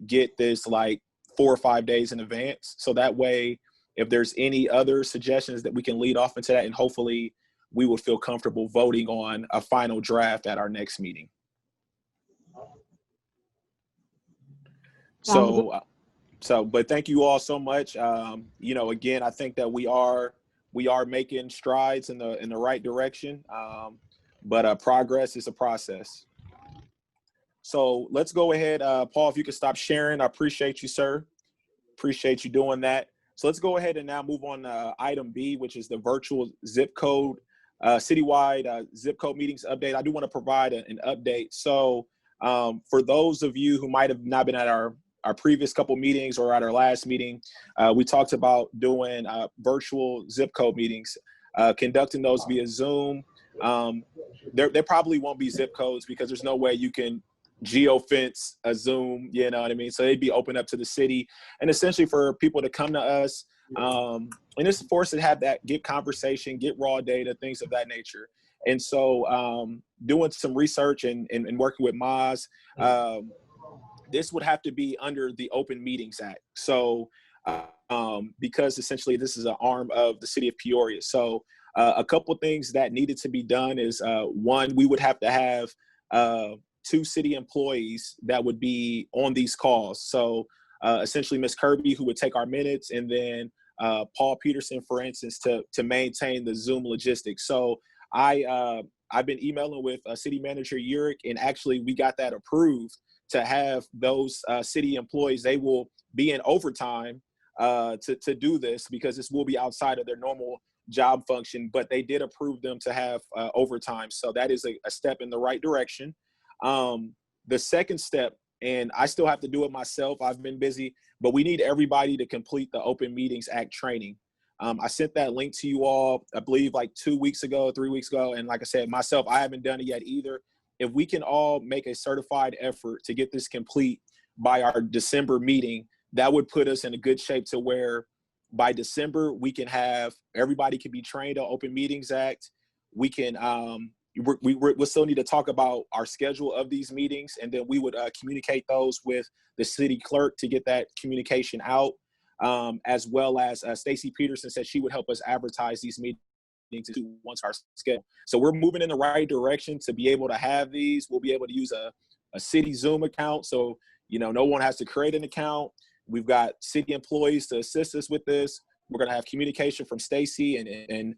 get this like 4 or 5 days in advance. So that way, if there's any other suggestions that we can lead off into that, and hopefully we will feel comfortable voting on a final draft at our next meeting. But thank you all so much. You know, again, I think that we are making strides in the right direction. But progress is a process. So let's go ahead, Paul, if you could stop sharing. I appreciate you, sir. Appreciate you doing that. So let's go ahead and now move on to item B, which is the virtual zip code, citywide zip code meetings update. I do want to provide an update. So for those of you who might have not been at our previous couple meetings or at our last meeting, we talked about doing virtual zip code meetings, conducting those via Zoom. There probably won't be zip codes because there's no way you can geofence a Zoom, you know what I mean? So they'd be open up to the city and essentially for people to come to us. And it's for us to have that, get conversation, get raw data, things of that nature. And so doing some research and working with Maz, this would have to be under the Open Meetings Act. So because essentially this is an arm of the city of Peoria. So a couple of things that needed to be done is one, we would have to have 2 city employees that would be on these calls. So essentially Ms. Kirby, who would take our minutes, and then Paul Peterson, for instance, to maintain the Zoom logistics. So I've been emailing with City Manager Urick, and actually we got that approved to have those city employees. They will be in overtime to do this because this will be outside of their normal job function, but they did approve them to have overtime. So that is a step in the right direction. The second step, and I still have to do it myself, I've been busy, but we need everybody to complete the Open Meetings Act training. I sent that link to you all, I believe like 2 weeks ago, 3 weeks ago. And like I said, myself, I haven't done it yet either. If we can all make a certified effort to get this complete by our December meeting, that would put us in a good shape to where by December, we can have, everybody can be trained on Open Meetings Act. We can, we'll still need to talk about our schedule of these meetings, and then we would communicate those with the city clerk to get that communication out, as well as Stacy Peterson said she would help us advertise these meetings once our schedule. So we're moving in the right direction to be able to have these. We'll be able to use a city Zoom account, so you know no one has to create an account. We've got city employees to assist us with this. We're going to have communication from Stacy and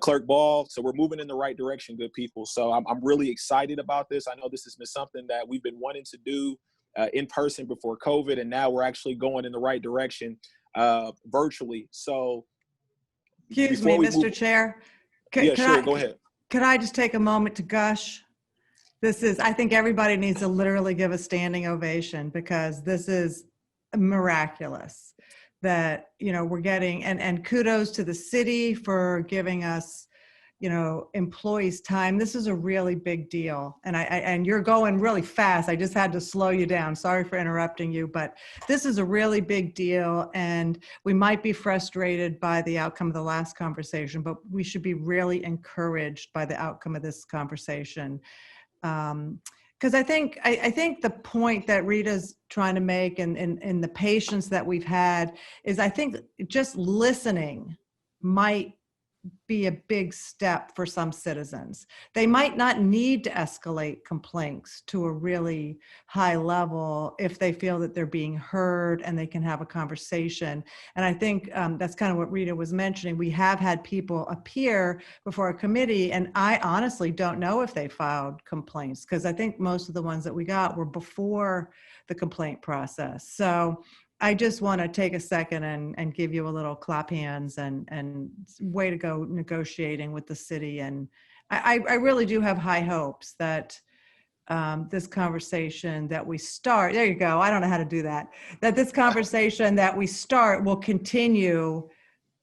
Clerk Ball. So we're moving in the right direction, good people. So I'm really excited about this. I know this has been something that we've been wanting to do in person before COVID, and now we're actually going in the right direction virtually. So excuse me, Mr. Chair. Yeah, sure, go ahead. Could I just take a moment to gush? I think everybody needs to literally give a standing ovation because this is miraculous that, you know, we're getting, and kudos to the city for giving us, you know, employees time. This is a really big deal. And you're going really fast. I just had to slow you down. Sorry for interrupting you, but this is a really big deal. And we might be frustrated by the outcome of the last conversation, but we should be really encouraged by the outcome of this conversation. Because I think the point that Rita's trying to make and the patience that we've had is I think just listening might be a big step for some citizens. They might not need to escalate complaints to a really high level if they feel that they're being heard and they can have a conversation. And I think that's kind of what Rita was mentioning. We have had people appear before a committee, and I honestly don't know if they filed complaints because I think most of the ones that we got were before the complaint process. So I just want to take a second and give you a little clap hands and way to go negotiating with the city. And I really do have high hopes that this conversation that we start, there you go, I don't know how to do that, that this conversation that we start will continue,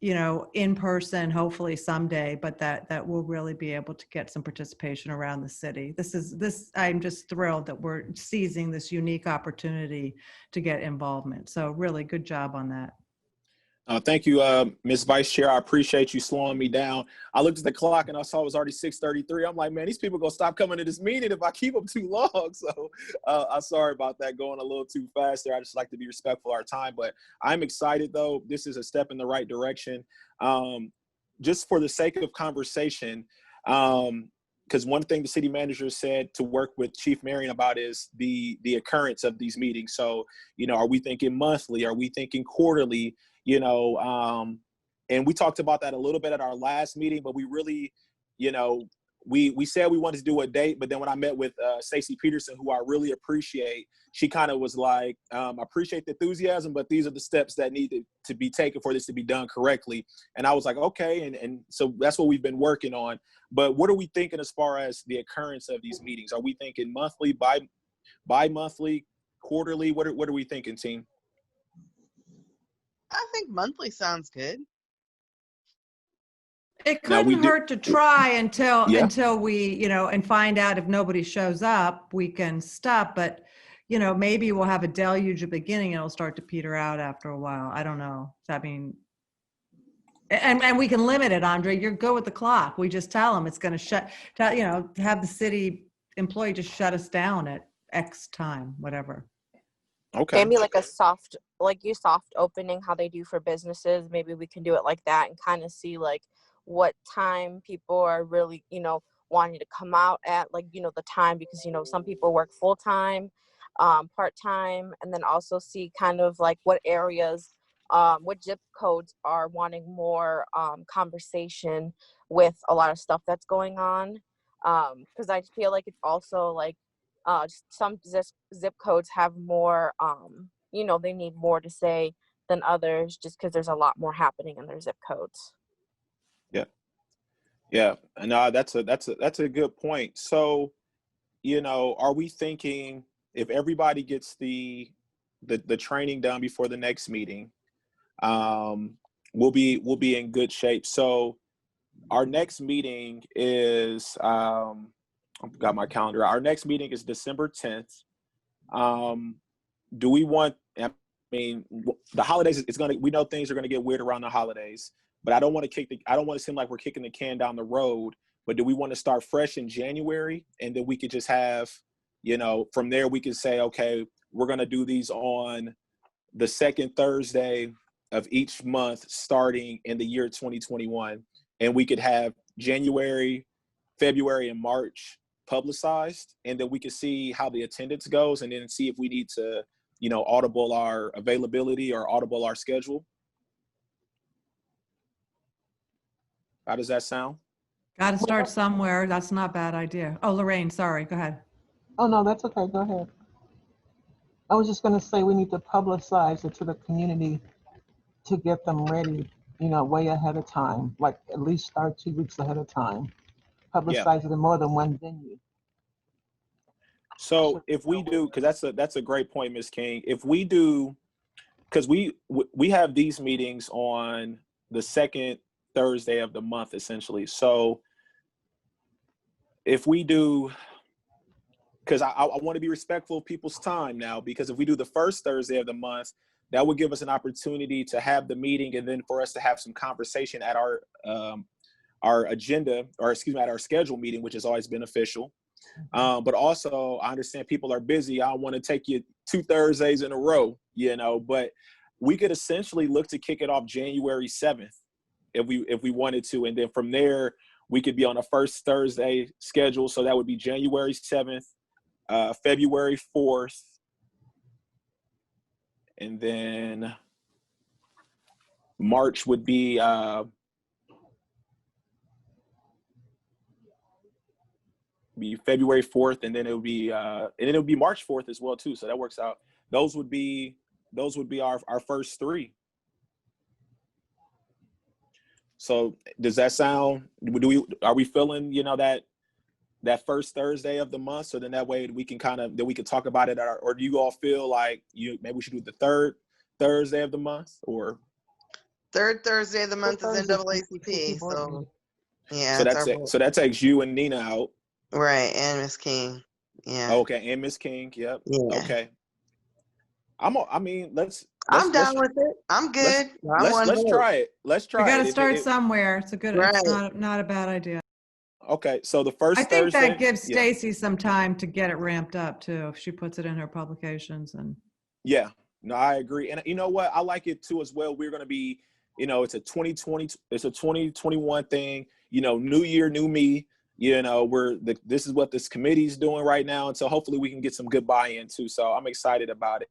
you know, in person, hopefully someday, but that we'll really be able to get some participation around the city. I'm just thrilled that we're seizing this unique opportunity to get involvement. So really good job on that. Thank you, Ms. Vice Chair. I appreciate you slowing me down. I looked at the clock and I saw it was already 6:33. I'm like, man, these people gonna stop coming to this meeting if I keep them too long. So I'm sorry about that, going a little too fast there. I just like to be respectful of our time, but I'm excited though. This is a step in the right direction. Just for the sake of conversation, because one thing the city manager said to work with Chief Marion about is the occurrence of these meetings. So, you know, are we thinking monthly? Are we thinking quarterly? You know, and we talked about that a little bit at our last meeting, but we really, you know, we said we wanted to do a date, but then when I met with Stacey Peterson, who I really appreciate, she kind of was like, I appreciate the enthusiasm, but these are the steps that need to be taken for this to be done correctly. And I was like, okay, and so that's what we've been working on. But what are we thinking as far as the occurrence of these meetings? Are we thinking monthly, bi-monthly, quarterly? What are we thinking, team? I think monthly sounds good. It couldn't hurt to try until we, you know, and find out if nobody shows up, we can stop. But, you know, maybe we'll have a deluge at the beginning and it'll start to peter out after a while. I don't know. I mean, and we can limit it, Andre. You're good with the clock. We just tell them it's going to you know, have the city employee just shut us down at X time, whatever. Okay. Maybe like a soft opening, how they do for businesses. Maybe we can do it like that and kind of see like what time people are really, you know, wanting to come out at, like, you know, the time, because, you know, some people work full time, part time, and then also see kind of like what areas, what zip codes are wanting more conversation with a lot of stuff that's going on. Because I feel like it's also like, some zip codes have more, you know, they need more to say than others just because there's a lot more happening in their zip codes. Yeah, and that's a good point. So, you know, are we thinking if everybody gets the training done before the next meeting, we'll be in good shape. So our next meeting is I've got my calendar. Our next meeting is December 10th. Do we want, I mean, the holidays, we know things are gonna get weird around the holidays, but I don't want to seem like we're kicking the can down the road. But do we want to start fresh in January, and then we could just have, you know, from there we could say, okay, we're gonna do these on the second Thursday of each month starting in the year 2021, and we could have January, February, and March publicized, and then we could see how the attendance goes, and then see if we need to, you know, audible our availability or audible our schedule. How does that sound? Got to start somewhere. That's not a bad idea. Oh, Lorraine, sorry. Go ahead. Oh, no, that's okay. Go ahead. I was just going to say we need to publicize it to the community to get them ready, you know, way ahead of time, like at least start 2 weeks ahead of time. Publicize it in more than one venue. So if we do, because that's a great point, Ms. King. If we do, because we have these meetings on the second Thursday of the month, essentially. So if we do, because I want to be respectful of people's time now, because if we do the first Thursday of the month, that would give us an opportunity to have the meeting and then for us to have some conversation at our agenda, or excuse me, at our scheduled meeting, which is always beneficial. But also, I understand people are busy. I don't want to take you 2 Thursdays in a row, you know, but we could essentially look to kick it off January 7th if we wanted to. And then from there, we could be on a first Thursday schedule. So that would be January 7th, February 4th, and then March would be February 4th, and then it would be March 4th as well too. So that works out. Those would be our first 3. So does that sound? Are we feeling, you know, that that first Thursday of the month, so then that way we can then we can talk about it, or do you all feel like maybe we should do the third Thursday of the month, or Third Thursday of the month is Thursday, NAACP, board so meeting. yeah, so it's our that's it. So that takes you and Nina out. right, and Miss King. Yeah. Okay, and Miss King. Yep. Yeah. Okay. I mean, I'm down with it. I'm good. I'm on let's board. try it. Let's We try got it. to start somewhere. It's Right. not a bad idea. Okay, so the first I think Thursday. that gives yeah. Stacy some time to get it ramped up too. If she puts it in her publications and. Yeah, no, I agree. And you know what? I like it too as well. We're going to be, it's a 2021 thing, new year, new me, this is what this committee is doing right now. And so hopefully we can get some good buy-in too. So I'm excited about it.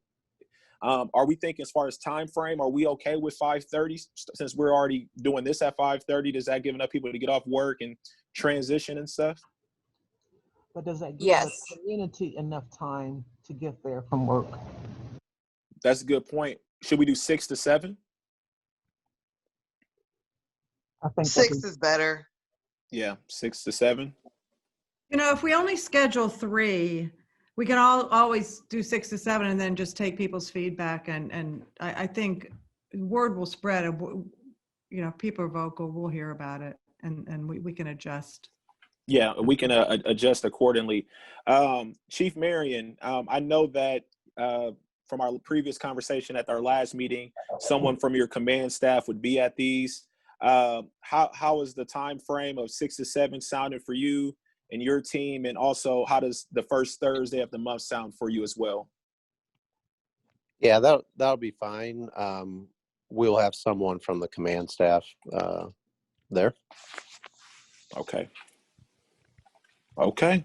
Are we thinking as far as time frame, are we okay with 5:30 since we're already doing this at 5:30? Does that give enough people to get off work and transition and stuff? But does that give Yes. the community enough time to get there from work? That's a good point. Should we do 6 to 7? I think 6 is better. Yeah, 6 to 7. If we only schedule 3, we can always do 6 to 7 and then just take people's feedback. And I think word will spread. If people are vocal, we'll hear about it and we can adjust. Yeah, we can adjust accordingly. Chief Marion, I know that from our previous conversation at our last meeting, someone from your command staff would be at these. How is the time frame of 6 to 7 sounding for you and your team? And also, how does the first Thursday of the month sound for you as well? Yeah, that'll be fine. We'll have someone from the command staff there. Okay. Okay.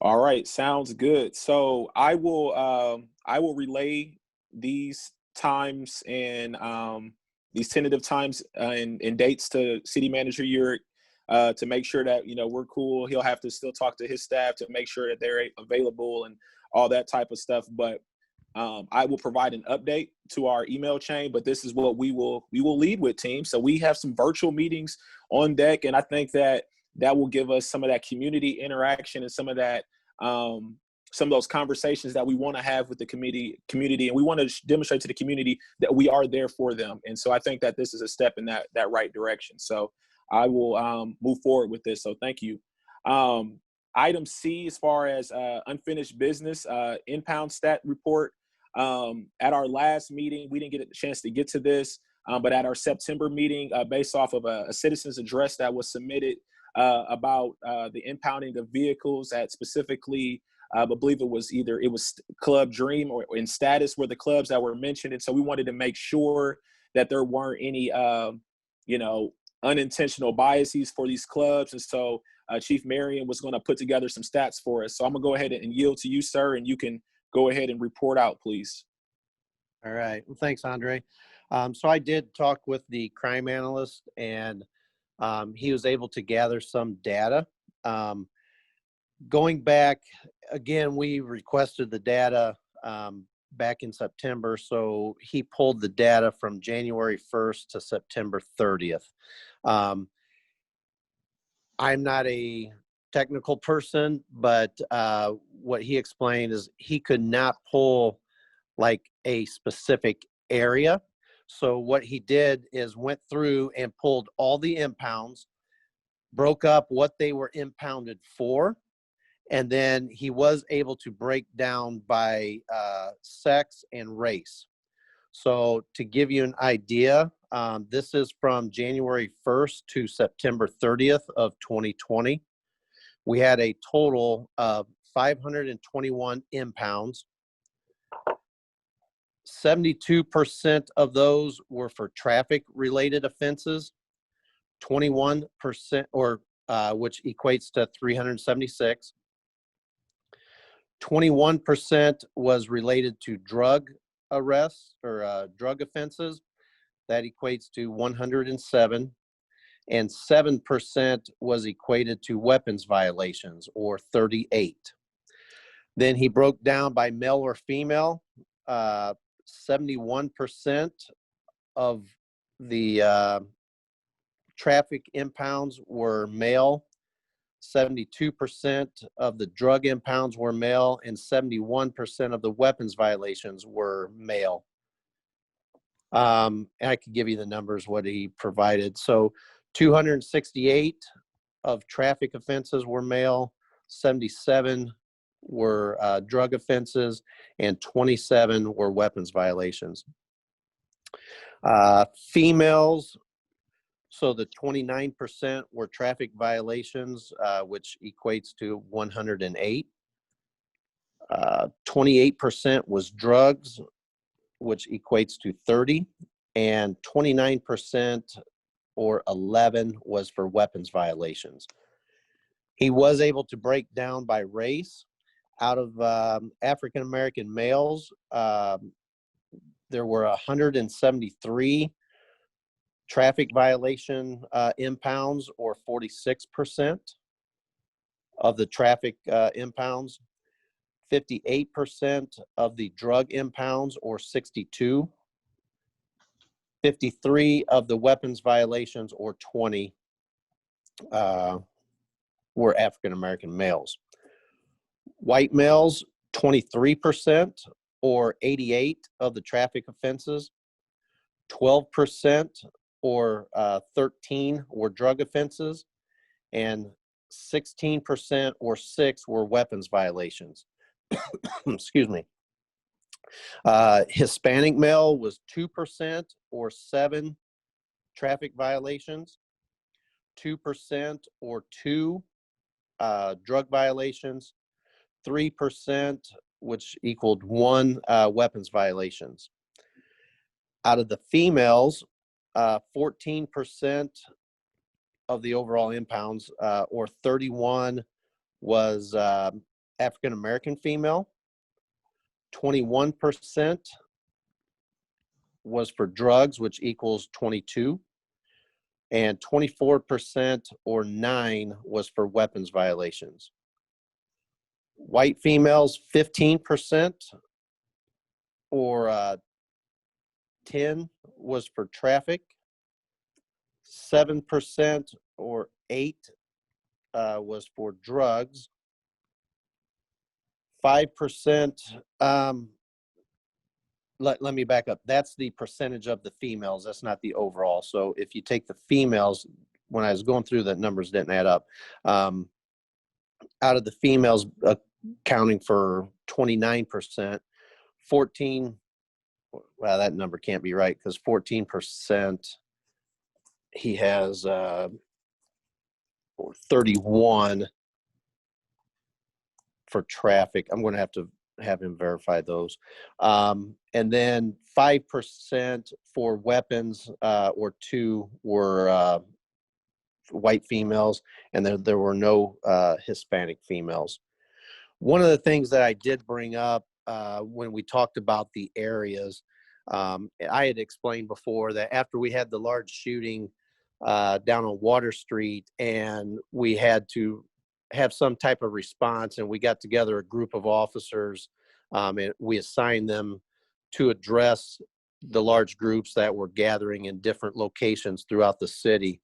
All right. Sounds good. So I will relay these times and these tentative times and dates to City Manager Urick to make sure that we're cool. He'll have to still talk to his staff to make sure that they're available and all that type of stuff. But I will provide an update to our email chain. But this is what we will lead with, team. So we have some virtual meetings on deck, and I think that will give us some of that community interaction and some of that some of those conversations that we want to have with the community, and we want to demonstrate to the community that we are there for them. And so I think that this is a step in that right direction. So I will move forward with this. So thank you. Item C, as far as unfinished business, impound stat report. At our last meeting, we didn't get a chance to get to this, but at our September meeting, based off of a citizen's address that was submitted about the impounding of vehicles at specifically, I believe it was Club Dream or in Status were the clubs that were mentioned. And so we wanted to make sure that there weren't any, unintentional biases for these clubs. And so Chief Marion was going to put together some stats for us. So I'm going to go ahead and yield to you, sir, and you can go ahead and report out, please. All right. Well, thanks, Andre. So I did talk with the crime analyst, and he was able to gather some data. Going back, again, we requested the data back in September, so he pulled the data from January 1st to September 30th. I'm not a technical person, but what he explained is he could not pull like a specific area. So what he did is went through and pulled all the impounds, broke up what they were impounded for, and then he was able to break down by sex and race. So to give you an idea, this is from January 1st to September 30th of 2020. We had a total of 521 impounds. 72% of those were for traffic-related offenses, 21%, which equates to 376. 21% was related to drug arrests or drug offenses. That equates to 107. And 7% was equated to weapons violations, or 38. Then he broke down by male or female. 71% of the traffic impounds were male, 72% of the drug impounds were male, and 71% of the weapons violations were male. And I could give you the numbers, what he provided. So 268 of traffic offenses were male, 77 were drug offenses, and 27 were weapons violations. Females, so the 29% were traffic violations, which equates to 108. 28% was drugs, which equates to 30, and 29% or 11 was for weapons violations. He was able to break down by race. Out of African-American males, there were 173 traffic violation impounds, or 46% of the traffic impounds. 58% of the drug impounds, or 62. 53 of the weapons violations, or 20, were African-American males. White males, 23%, or 88 of the traffic offenses. 12%, or 13, were drug offenses, and 16%, or 6, were weapons violations. Excuse me. Hispanic male was 2%, or 7 traffic violations. 2%, or 2 drug violations. 3%, which equaled 1 weapons violations. Out of the females, 14% of the overall impounds, or 31, was African-American female. 21% was for drugs, which equals 22. And 24%, or 9, was for weapons violations. White females, 15%, or 10, was for traffic. 7%, or 8, was for drugs. 5%, let me back up. That's the percentage of the females. That's not the overall. So if you take the females, when I was going through, the numbers didn't add up. Out of the females accounting for 29%, 14, well, that number can't be right, because 14%, he has 31 for traffic. I'm going to have him verify those. And then 5% for weapons, or 2 were white females, and there were no Hispanic females. One of the things that I did bring up when we talked about the areas, I had explained before that after we had the large shooting down on Water Street, and we had to have some type of response, and we got together a group of officers, and we assigned them to address the large groups that were gathering in different locations throughout the city.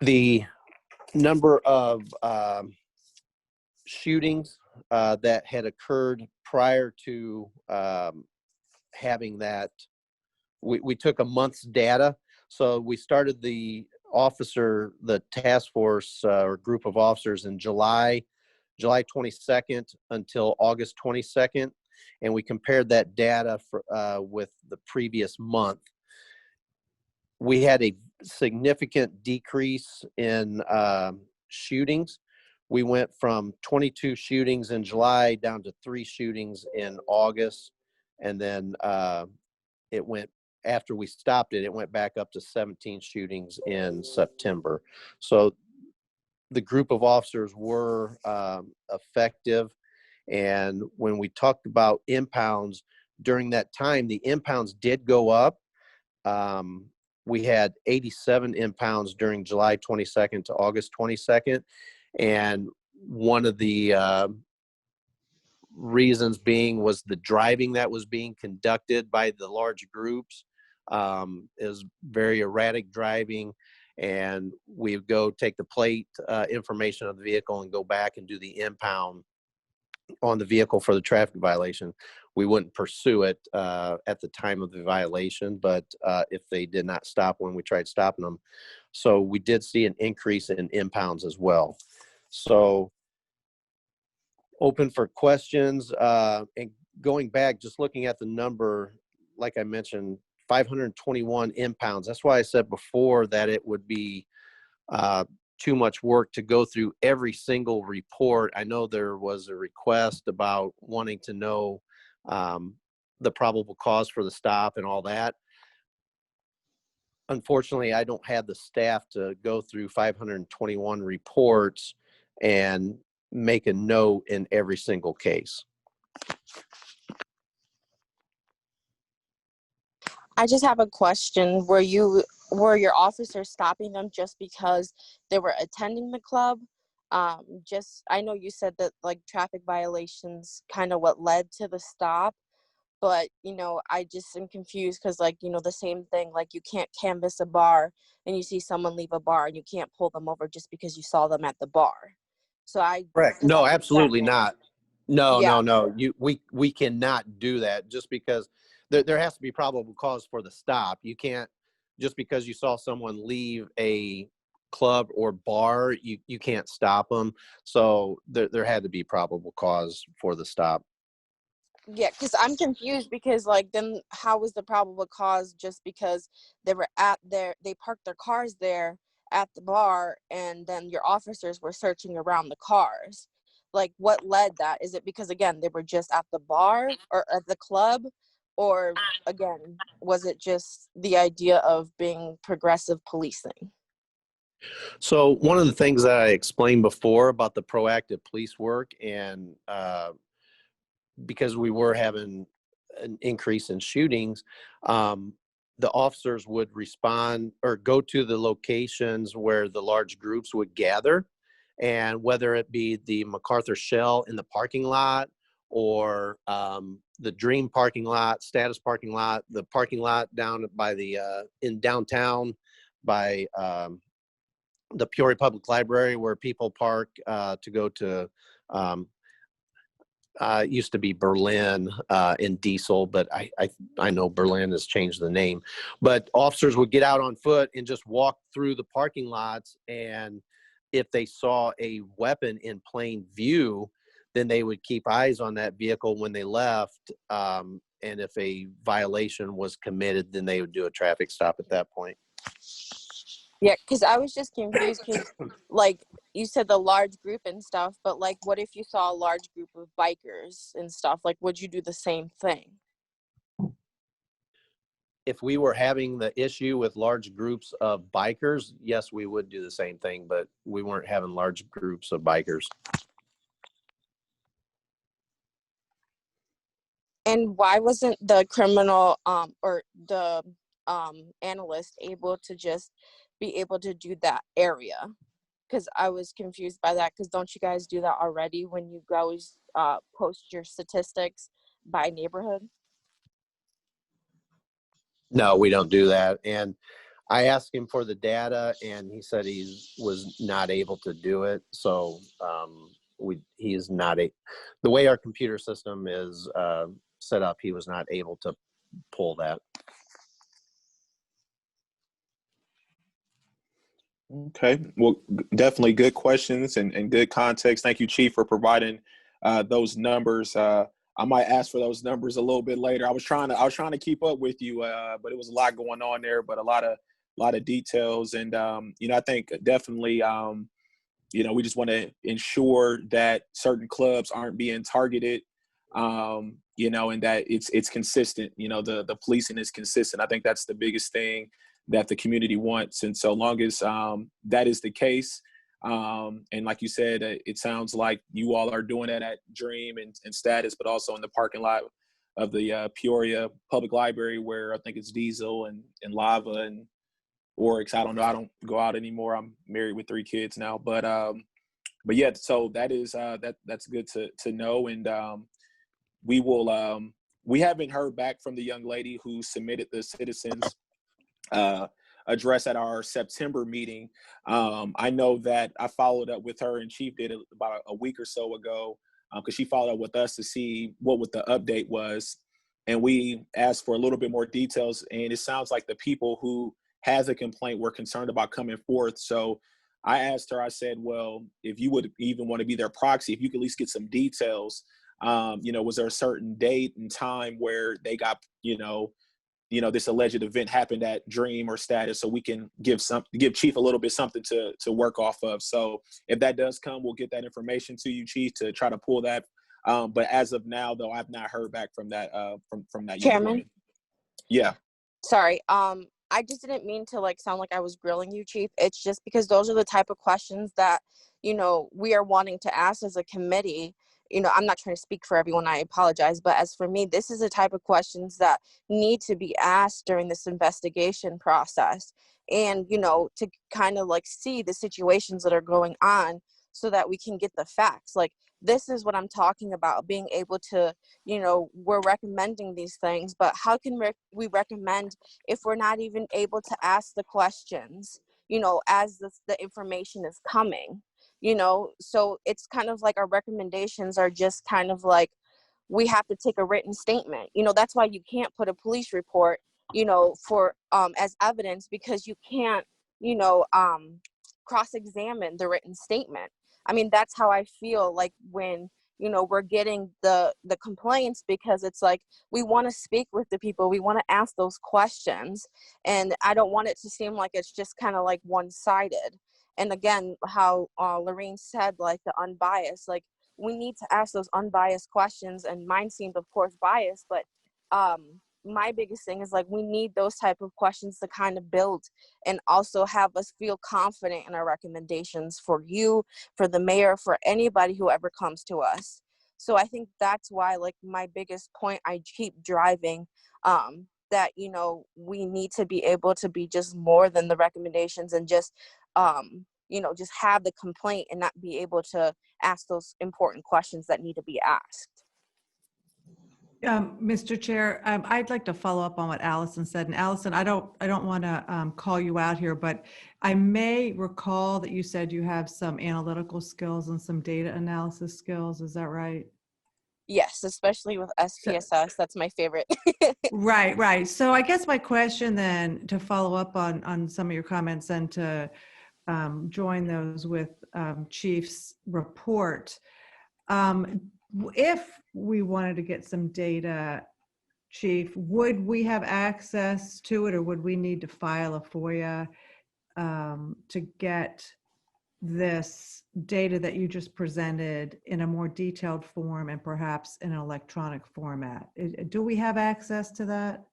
The number of shootings that had occurred prior to having that, we took a month's data. So we started the task force or group of officers in July 22nd until August 22nd. And we compared that data with the previous month. We had a significant decrease in shootings. We went from 22 shootings in July down to 3 shootings in August. And then it went, after we stopped it, it went back up to 17 shootings in September. So the group of officers were effective. And when we talked about impounds during that time, the impounds did go up. We had 87 impounds during July 22nd to August 22nd. And one of the reasons being was the driving that was being conducted by the large groups is very erratic driving. and we would go take the plate information of the vehicle and go back and do the impound on the vehicle for the traffic violation. We wouldn't pursue it at the time of the violation, but if they did not stop when we tried stopping them. So we did see an increase in impounds as well. So open for questions. And going back, just looking at the number, like I mentioned, 521 impounds. That's why I said before that it would be too much work to go through every single report. I know there was a request about wanting to know the probable cause for the stop and all that. Unfortunately, I don't have the staff to go through 521 reports and make a note in every single case. I just have a question. Were your officers stopping them just because they were attending the club? I know you said that like traffic violations kind of what led to the stop, but I just am confused because the same thing, like you can't canvass a bar and you see someone leave a bar and you can't pull them over just because you saw them at the bar. Correct. No, absolutely not. No, Yeah. no. We cannot do that just because there has to be probable cause for the stop. You can't, just because you saw someone leave a club or bar, you can't stop them. So there had to be probable cause for the stop. Yeah, because I'm confused because then how was the probable cause just because they were they parked their cars there at the bar and then your officers were searching around the cars? Like what led that? Is it because again they were just at the bar or at the club, or again was it just the idea of being progressive policing? So one of the things that I explained before about the proactive police work, and because we were having an increase in shootings, the officers would respond or go to the locations where the large groups would gather, and whether it be the MacArthur Shell in the parking lot or the Dream parking lot, Status parking lot, the parking lot down by the in downtown by the Peoria Public Library where people park to go to used to be Berlin in Diesel, but I know Berlin has changed the name. But officers would get out on foot and just walk through the parking lots, and if they saw a weapon in plain view, then they would keep eyes on that vehicle when they left. And if a violation was committed, then they would do a traffic stop at that point. Yeah, because I was just confused because, you said the large group and stuff, but, what if you saw a large group of bikers and stuff? Would you do the same thing? If we were having the issue with large groups of bikers, yes, we would do the same thing, but we weren't having large groups of bikers. And why wasn't the criminal or the analyst able to just be able to do that area? Because I was confused by that, because don't you guys do that already when you guys post your statistics by neighborhood? No, we don't do that. And I asked him for the data, and he said he was not able to do it. So he is not the way our computer system is set up, he was not able to pull that. Okay, well, definitely good questions and good context. Thank you, Chief, for providing those numbers. I might ask for those numbers a little bit later. I was trying to keep up with you, but it was a lot going on there, but a lot of details. And I think definitely we just want to ensure that certain clubs aren't being targeted, and that it's consistent. The policing is consistent. I think that's the biggest thing that the community wants. And so long as that is the case, and like you said, it sounds like you all are doing that at Dream and Status, but also in the parking lot of the Peoria Public Library, where I think it's Diesel and Lava and Oryx. I don't know. I don't go out anymore. I'm married with 3 kids now, but yeah. So that is that's good to know. And we will. We haven't heard back from the young lady who submitted the citizens address at our September meeting. I know that I followed up with her, and Chief did it about a week or so ago, because she followed up with us to see what the update was. And we asked for a little bit more details, and it sounds like the people who had the complaint were concerned about coming forth. So I asked her, I said, well, if you would even want to be their proxy, if you could at least get some details, was there a certain date and time where they got, this alleged event happened at Dream or Status, so we can give Chief a little bit something to work off of. So if that does come, we'll get that information to you, Chief, to try to pull that. But as of now, though, I've not heard back from that from that young Chairman? woman. Yeah. Sorry. I just didn't mean to sound like I was grilling you, Chief. It's just because those are the type of questions that, we are wanting to ask as a committee. I'm not trying to speak for everyone, I apologize, but as for me, this is the type of questions that need to be asked during this investigation process. And, to kind of see the situations that are going on so that we can get the facts. This is what I'm talking about, being able to, we're recommending these things, but how can we recommend if we're not even able to ask the questions, as the information is coming, So it's kind of our recommendations are just kind of we have to take a written statement. That's why you can't put a police report, for as evidence, because you can't, cross-examine the written statement. I mean, that's how I feel when, we're getting the complaints, because it's we want to speak with the people. We want to ask those questions. And I don't want it to seem like it's just kind of one-sided. And again, how Lorraine said, the unbiased, we need to ask those unbiased questions. And mine seemed, of course, biased, but my biggest thing is we need those type of questions to kind of build and also have us feel confident in our recommendations for you, for the mayor, for anybody who ever comes to us. So I think that's why my biggest point I keep driving, that we need to be able to be just more than the recommendations and just just have the complaint and not be able to ask those important questions that need to be asked. Mr. Chair, I'd like to follow up on what Allison said. And Allison, I don't want to call you out here, but I may recall that you said you have some analytical skills and some data analysis skills. Is that right? Yes, especially with SPSS. That's my favorite. Right. So I guess my question then, to follow up on some of your comments and to join those with Chief's report, if we wanted to get some data, Chief, would we have access to it, or would we need to file a FOIA to get this data that you just presented in a more detailed form and perhaps in an electronic format? Do we have access to that?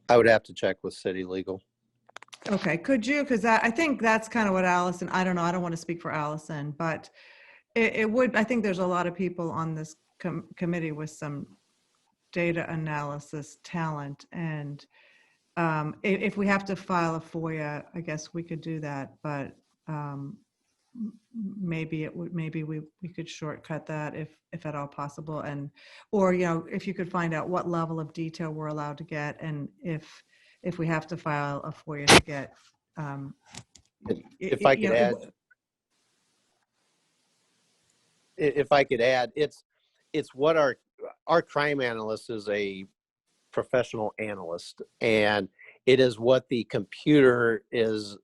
I would have to check with city legal. Okay, could you? Because I think that's kind of what Allison, I don't know, I don't want to speak for Allison, but it would, I think there's a lot of people on this committee with some data analysis talent. And if we have to file a FOIA, I guess we could do that, but maybe we could shortcut that if at all possible. And, or, if you could find out what level of detail we're allowed to get. And if we have to file a FOIA to get, if I could add, it's what our crime analyst is a professional analyst, and it is what the computer is,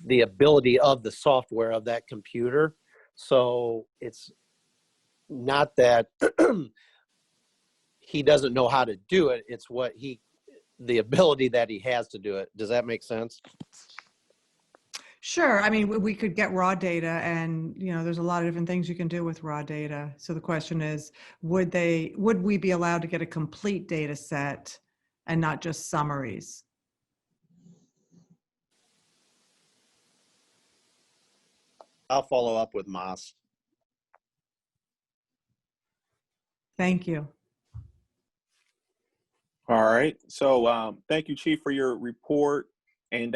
the ability of the software of that computer. So it's not that he doesn't know how to do it. It's the ability that he has to do it. Does that make sense? Sure. I mean, we could get raw data, and there's a lot of different things you can do with raw data. So the question is, would we be allowed to get a complete data set and not just summaries? I'll follow up with Moss. Thank you. All right. So thank you, Chief, for your report. And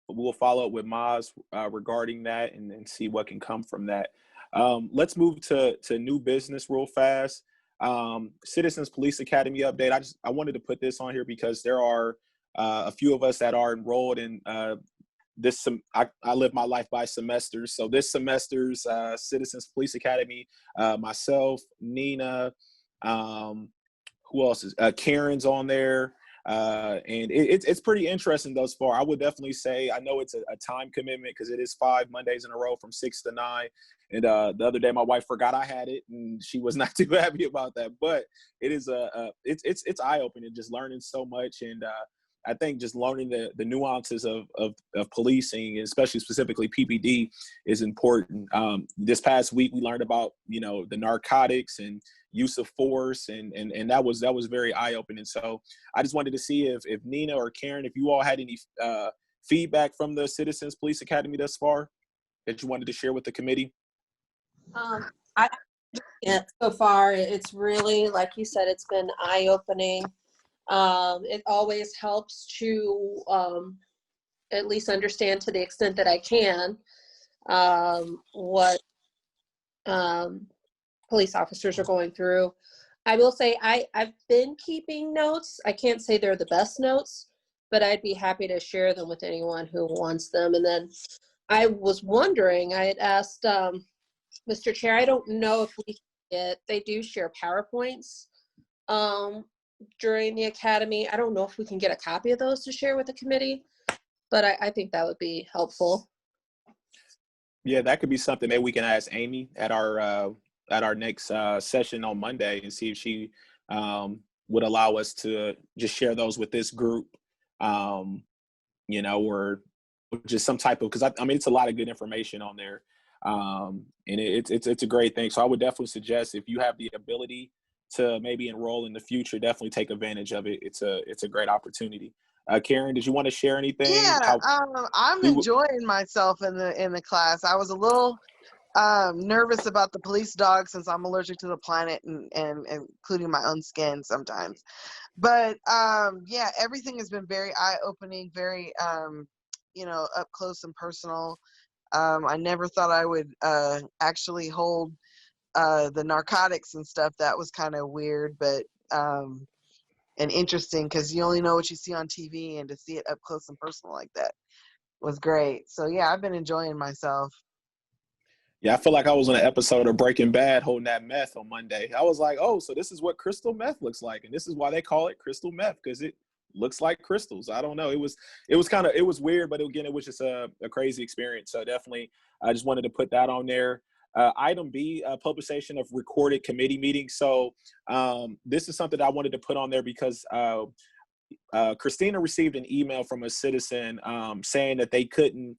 we'll follow up with Maz regarding that and see what can come from that. Let's move to new business real fast. Citizens Police Academy update. I wanted to put this on here because there are a few of us that are enrolled in I live my life by semesters. So this semester's Citizens Police Academy, myself, Nina, who else is Karen's on there. And it's pretty interesting thus far. I would definitely say, I know it's a time commitment because it is 5 Mondays in a row from 6 to 9. And the other day my wife forgot I had it and she was not too happy about that. But it is it's eye-opening, just learning so much. And I think just learning the nuances of policing, especially specifically PPD, is important. This past week we learned about, the narcotics and use of force, and that was very eye-opening. So I just wanted to see if Nina or Karen, if you all had any feedback from the Citizens Police Academy thus far that you wanted to share with the committee. So far, it's really, like you said, it's been eye-opening. It always helps to at least understand, to the extent that I can, what police officers are going through. I will say I've been keeping notes. I can't say they're the best notes, but I'd be happy to share them with anyone who wants them. And then I was wondering, I had asked Mr. Chair, I don't know if they do share PowerPoints during the academy. I don't know if we can get a copy of those to share with the committee, but I think that would be helpful. Yeah, that could be something. Maybe we can ask Amy at our next session on Monday and see if she would allow us to just share those with this group, or just some type of, because I mean, it's a lot of good information on there. And it's a great thing. So I would definitely suggest, if you have the ability to maybe enroll in the future, definitely take advantage of it. It's a great opportunity. Karen, did you want to share anything? Yeah, I'm enjoying myself in the class. I was a little nervous about the police dog since I'm allergic to the planet and including my own skin sometimes. But yeah, everything has been very eye-opening, very up close and personal. I never thought I would actually hold the narcotics and stuff. That was kind of weird, but and interesting, because you only know what you see on TV, and to see it up close and personal like that was great. So yeah, I've been enjoying myself. Yeah, I feel like I was on an episode of Breaking Bad holding that meth on Monday. I was like, oh, so this is what crystal meth looks like, and this is why they call it crystal meth, because it looks like crystals. I don't know. It was weird, but again, it was just a crazy experience. So definitely, I just wanted to put that on there. Item B, publication of recorded committee meetings. So this is something that I wanted to put on there because Christina received an email from a citizen saying that they didn't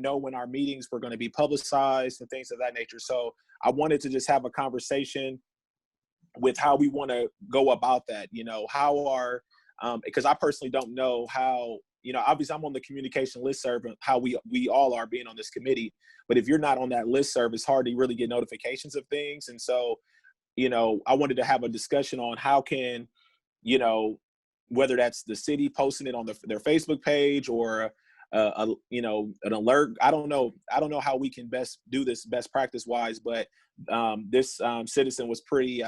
know when our meetings were going to be publicized and things of that nature. So I wanted to just have a conversation with how we want to go about that. Because I personally don't know how, obviously I'm on the communication listserv, how we all are being on this committee. But if you're not on that listserv, it's hard to really get notifications of things. And so, I wanted to have a discussion on how can, whether that's the city posting it on their Facebook page or an alert. I don't know how we can best do this best practice wise, but this citizen was pretty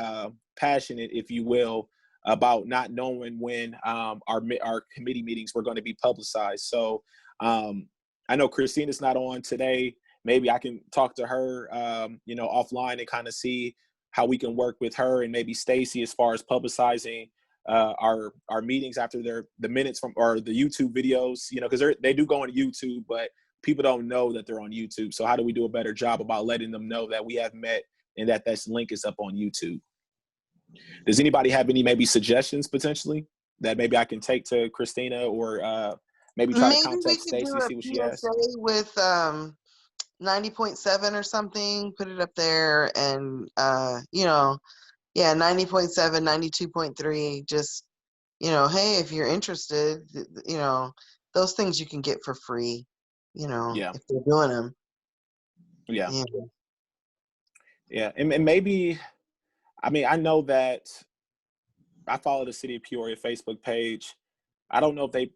passionate, if you will, about not knowing when our committee meetings were going to be publicized. So I know Christina's not on today. Maybe I can talk to her, offline and kind of see how we can work with her and maybe Stacy as far as publicizing our meetings after the minutes from, or the YouTube videos, because they do go on YouTube, but people don't know that they're on YouTube. So how do we do a better job about letting them know that we have met and that this link is up on YouTube? Does anybody have any maybe suggestions potentially that maybe I can take to Christina, or maybe try to contact Stacy, see what she has? With 90.7 or something, put it up there, and 90.7, 92.3, just, hey, if you're interested, those things you can get for free, if they're doing them. Yeah. And maybe, I know that I follow the City of Peoria Facebook page. I know they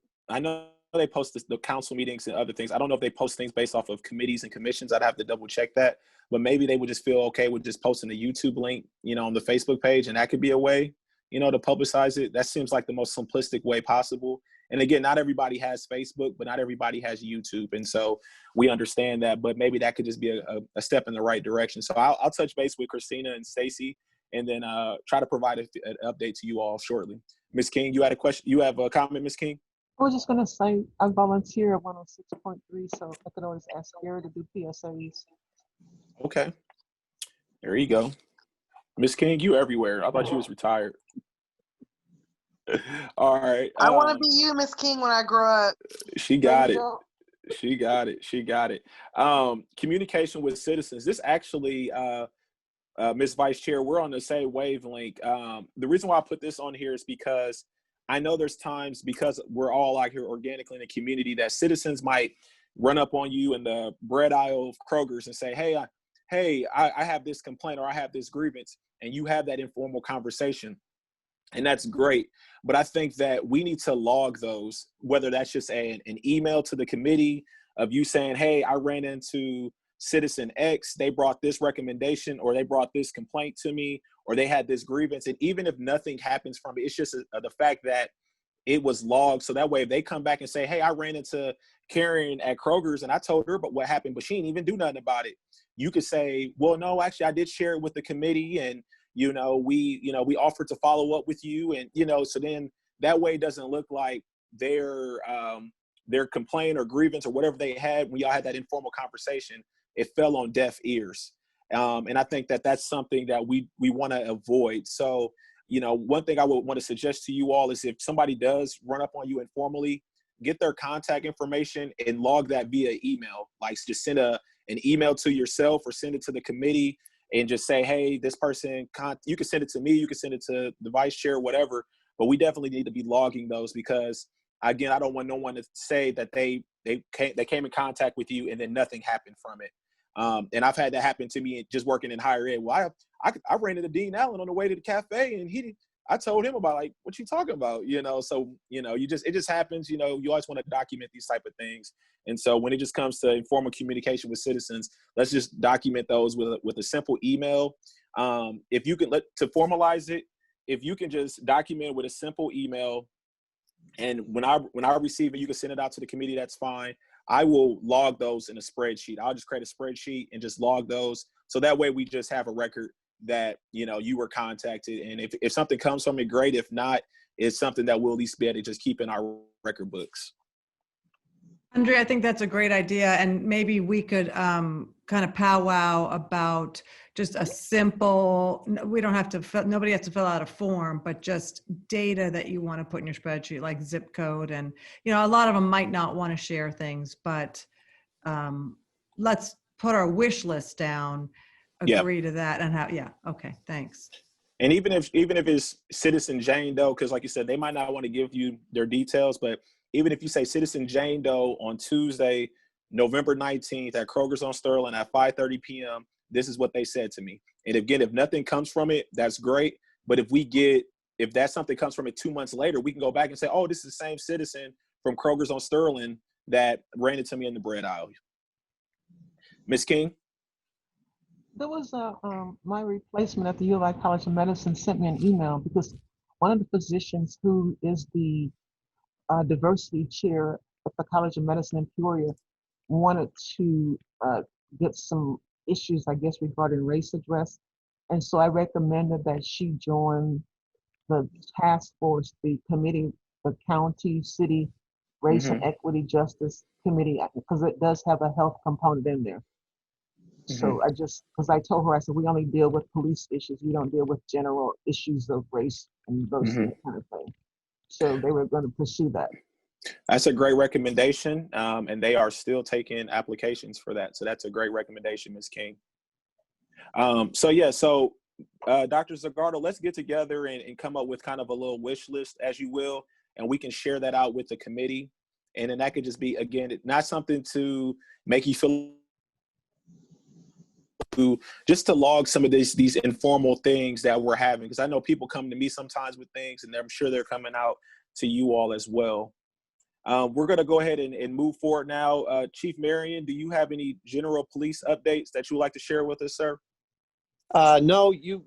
post the council meetings and other things. I don't know if they post things based off of committees and commissions. I'd have to double check that. But maybe they would just feel okay with just posting the YouTube link, on the Facebook page, and that could be a way to publicize it. That seems like the most simplistic way possible. And again, not everybody has Facebook, but not everybody has YouTube. And so we understand that, but maybe that could just be a step in the right direction. So I'll touch base with Christina and Stacy, and then try to provide an update to you all shortly. Ms. King, you had a question? You have a comment, Ms. King? I was just gonna say I volunteer at 106.3, so I could always ask Gary to do PSAs. Okay. There you go. Ms. King, you everywhere. I thought you was retired. All right. I want to be you, Miss King, when I grow up. She got it. She got it. She got it. Communication with citizens. This actually, Ms. Vice Chair, we're on the same wavelength. The reason why I put this on here is because I know there's times, because we're all out here organically in the community, that citizens might run up on you in the bread aisle of Kroger's and say, hey, I have this complaint, or I have this grievance, and you have that informal conversation. And that's great. But I think that we need to log those, whether that's just an email to the committee of you saying, hey, I ran into citizen X, they brought this recommendation, or they brought this complaint to me, or they had this grievance. And even if nothing happens from it, it's just the fact that it was logged. So that way, if they come back and say, hey, I ran into Karen at Kroger's and I told her about what happened, but she didn't even do nothing about it. You could say, well, no, actually, I did share it with the committee, and we offered to follow up with you, and so then that way it doesn't look like their complaint or grievance or whatever they had when y'all had that informal conversation, it fell on deaf ears. And I think that that's something that we want to avoid. So, one thing I would want to suggest to you all is, if somebody does run up on you informally, get their contact information and log that via email. Like, just send an email to yourself or send it to the committee and just say, hey, this person, you can send it to me, you can send it to the vice chair, whatever. But we definitely need to be logging those, because again, I don't want no one to say that they came in contact with you and then nothing happened from it. And I've had that happen to me just working in higher ed. Well, I ran into Dean Allen on the way to the cafe, and I told him about, like, what you talking about, so, it just happens, you always want to document these type of things. And so when it just comes to informal communication with citizens, let's just document those with a simple email. If you can to formalize it, if you can just document with a simple email, and when I receive it, you can send it out to the committee, that's fine. I will log those in a spreadsheet. I'll just create a spreadsheet and just log those. So that way we just have a record that, you were contacted. And if something comes from it, great. If not, it's something that we'll at least be able to just keep in our record books. Andre, I think that's a great idea. And maybe we could kind of powwow about just a simple, nobody has to fill out a form, but just data that you want to put in your spreadsheet, like zip code. And, a lot of them might not want to share things, but let's put our wish list down, agree to that, and okay, thanks. And even if it's Citizen Jane Doe, because like you said, they might not want to give you their details, but even if you say Citizen Jane Doe on Tuesday, November 19th at Kroger's on Sterling at 5:30 p.m., this is what they said to me. And again, if nothing comes from it, that's great. But if that something comes from it 2 months later, we can go back and say, oh, this is the same citizen from Kroger's on Sterling that ran into me in the bread aisle. Ms. King? There was my replacement at the U of I College of Medicine sent me an email, because one of the physicians who is the diversity chair at the College of Medicine in Peoria wanted to get some issues, I guess, regarding race addressed. And so I recommended that she join the task force, the committee, the county, city, race and equity justice committee, because it does have a health component in there. So because I told her, I said, we only deal with police issues. We don't deal with general issues of race and diversity, that kind of thing. So they were going to pursue that. That's a great recommendation. And they are still taking applications for that. So that's a great recommendation, Ms. King. So Dr. Zagardo, let's get together and come up with kind of a little wish list, as you will, and we can share that out with the committee. And then that could just be, again, not something to make you feel, just to log some of these informal things that we're having. Because I know people come to me sometimes with things, and I'm sure they're coming out to you all as well. We're going to go ahead and move forward now. Chief Marion, do you have any general police updates that you would like to share with us, sir? No, you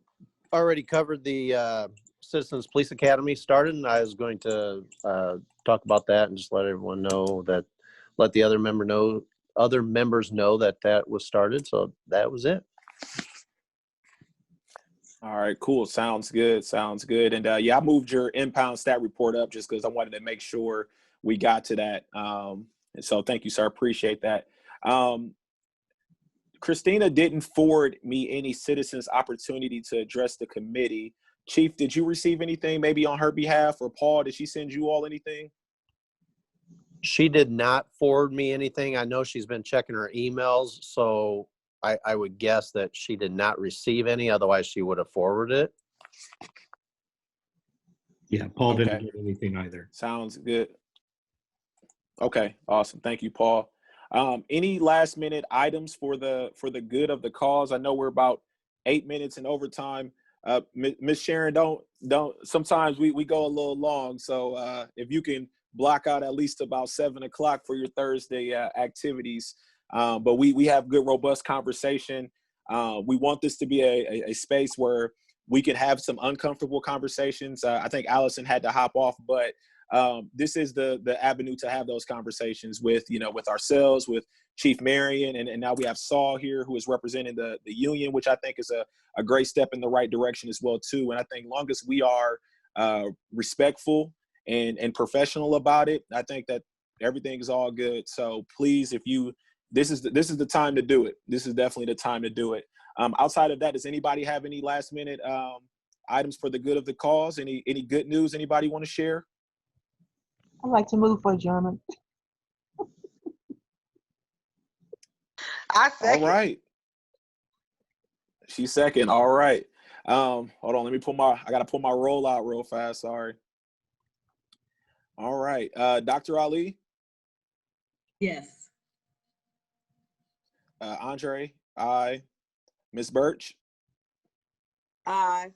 already covered the Citizens Police Academy started, and I was going to talk about that and just let everyone know that, let the other members know that that was started. So that was it. All right, cool. Sounds good. Sounds good. And yeah, I moved your impound stat report up just because I wanted to make sure we got to that. And so thank you, sir. Appreciate that. Christina didn't forward me any citizens' opportunity to address the committee. Chief, did you receive anything maybe on her behalf, or Paul, did she send you all anything? She did not forward me anything. I know she's been checking her emails, so I would guess that she did not receive any. Otherwise, she would have forwarded it. Yeah, Paul Okay. didn't get anything either. Sounds good. Okay, awesome. Thank you, Paul. Any last minute items for the good of the cause? I know we're about 8 minutes in overtime. Miss Sharon, don't. Sometimes we go a little long, so if you can block out at least about 7 o'clock for your Thursday activities. But we have good, robust conversation. We want this to be a space where we can have some uncomfortable conversations. I think Allison had to hop off, but this is the avenue to have those conversations with ourselves, with Chief Marion, and now we have Saul here, who is representing the union, which I think is a great step in the right direction as well too. And I think long as we are respectful and professional about it, I think that everything is all good. So please, this is the time to do it. This is definitely the time to do it. Outside of that, does anybody have any last minute items for the good of the cause? Any good news anybody want to share? I'd like to move for adjournment. I second. All right. She's second. All right. Hold on. I got to pull my roll out real fast. Sorry. All right. Dr. Ali? Yes. Andre? Aye. Ms. Birch? Aye.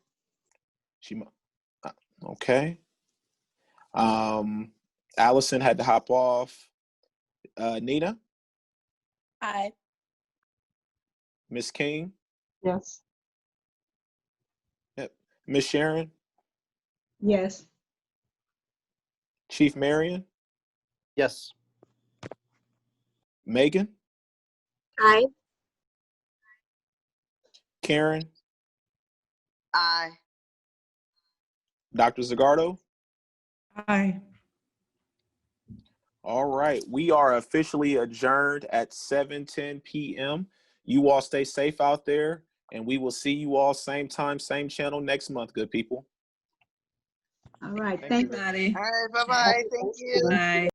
Okay. Allison had to hop off. Nina? Aye. Ms. King? Yes. Yep. Ms. Sharon? Yes. Chief Marion? Yes. Megan? Aye. Karen? Aye. Dr. Zagardo? Aye. All right. We are officially adjourned at 7:10 p.m. You all stay safe out there, and we will see you all same time, same channel next month, good people. All right. Thank you, Thank everybody. All right. Bye-bye. Thank you. Bye.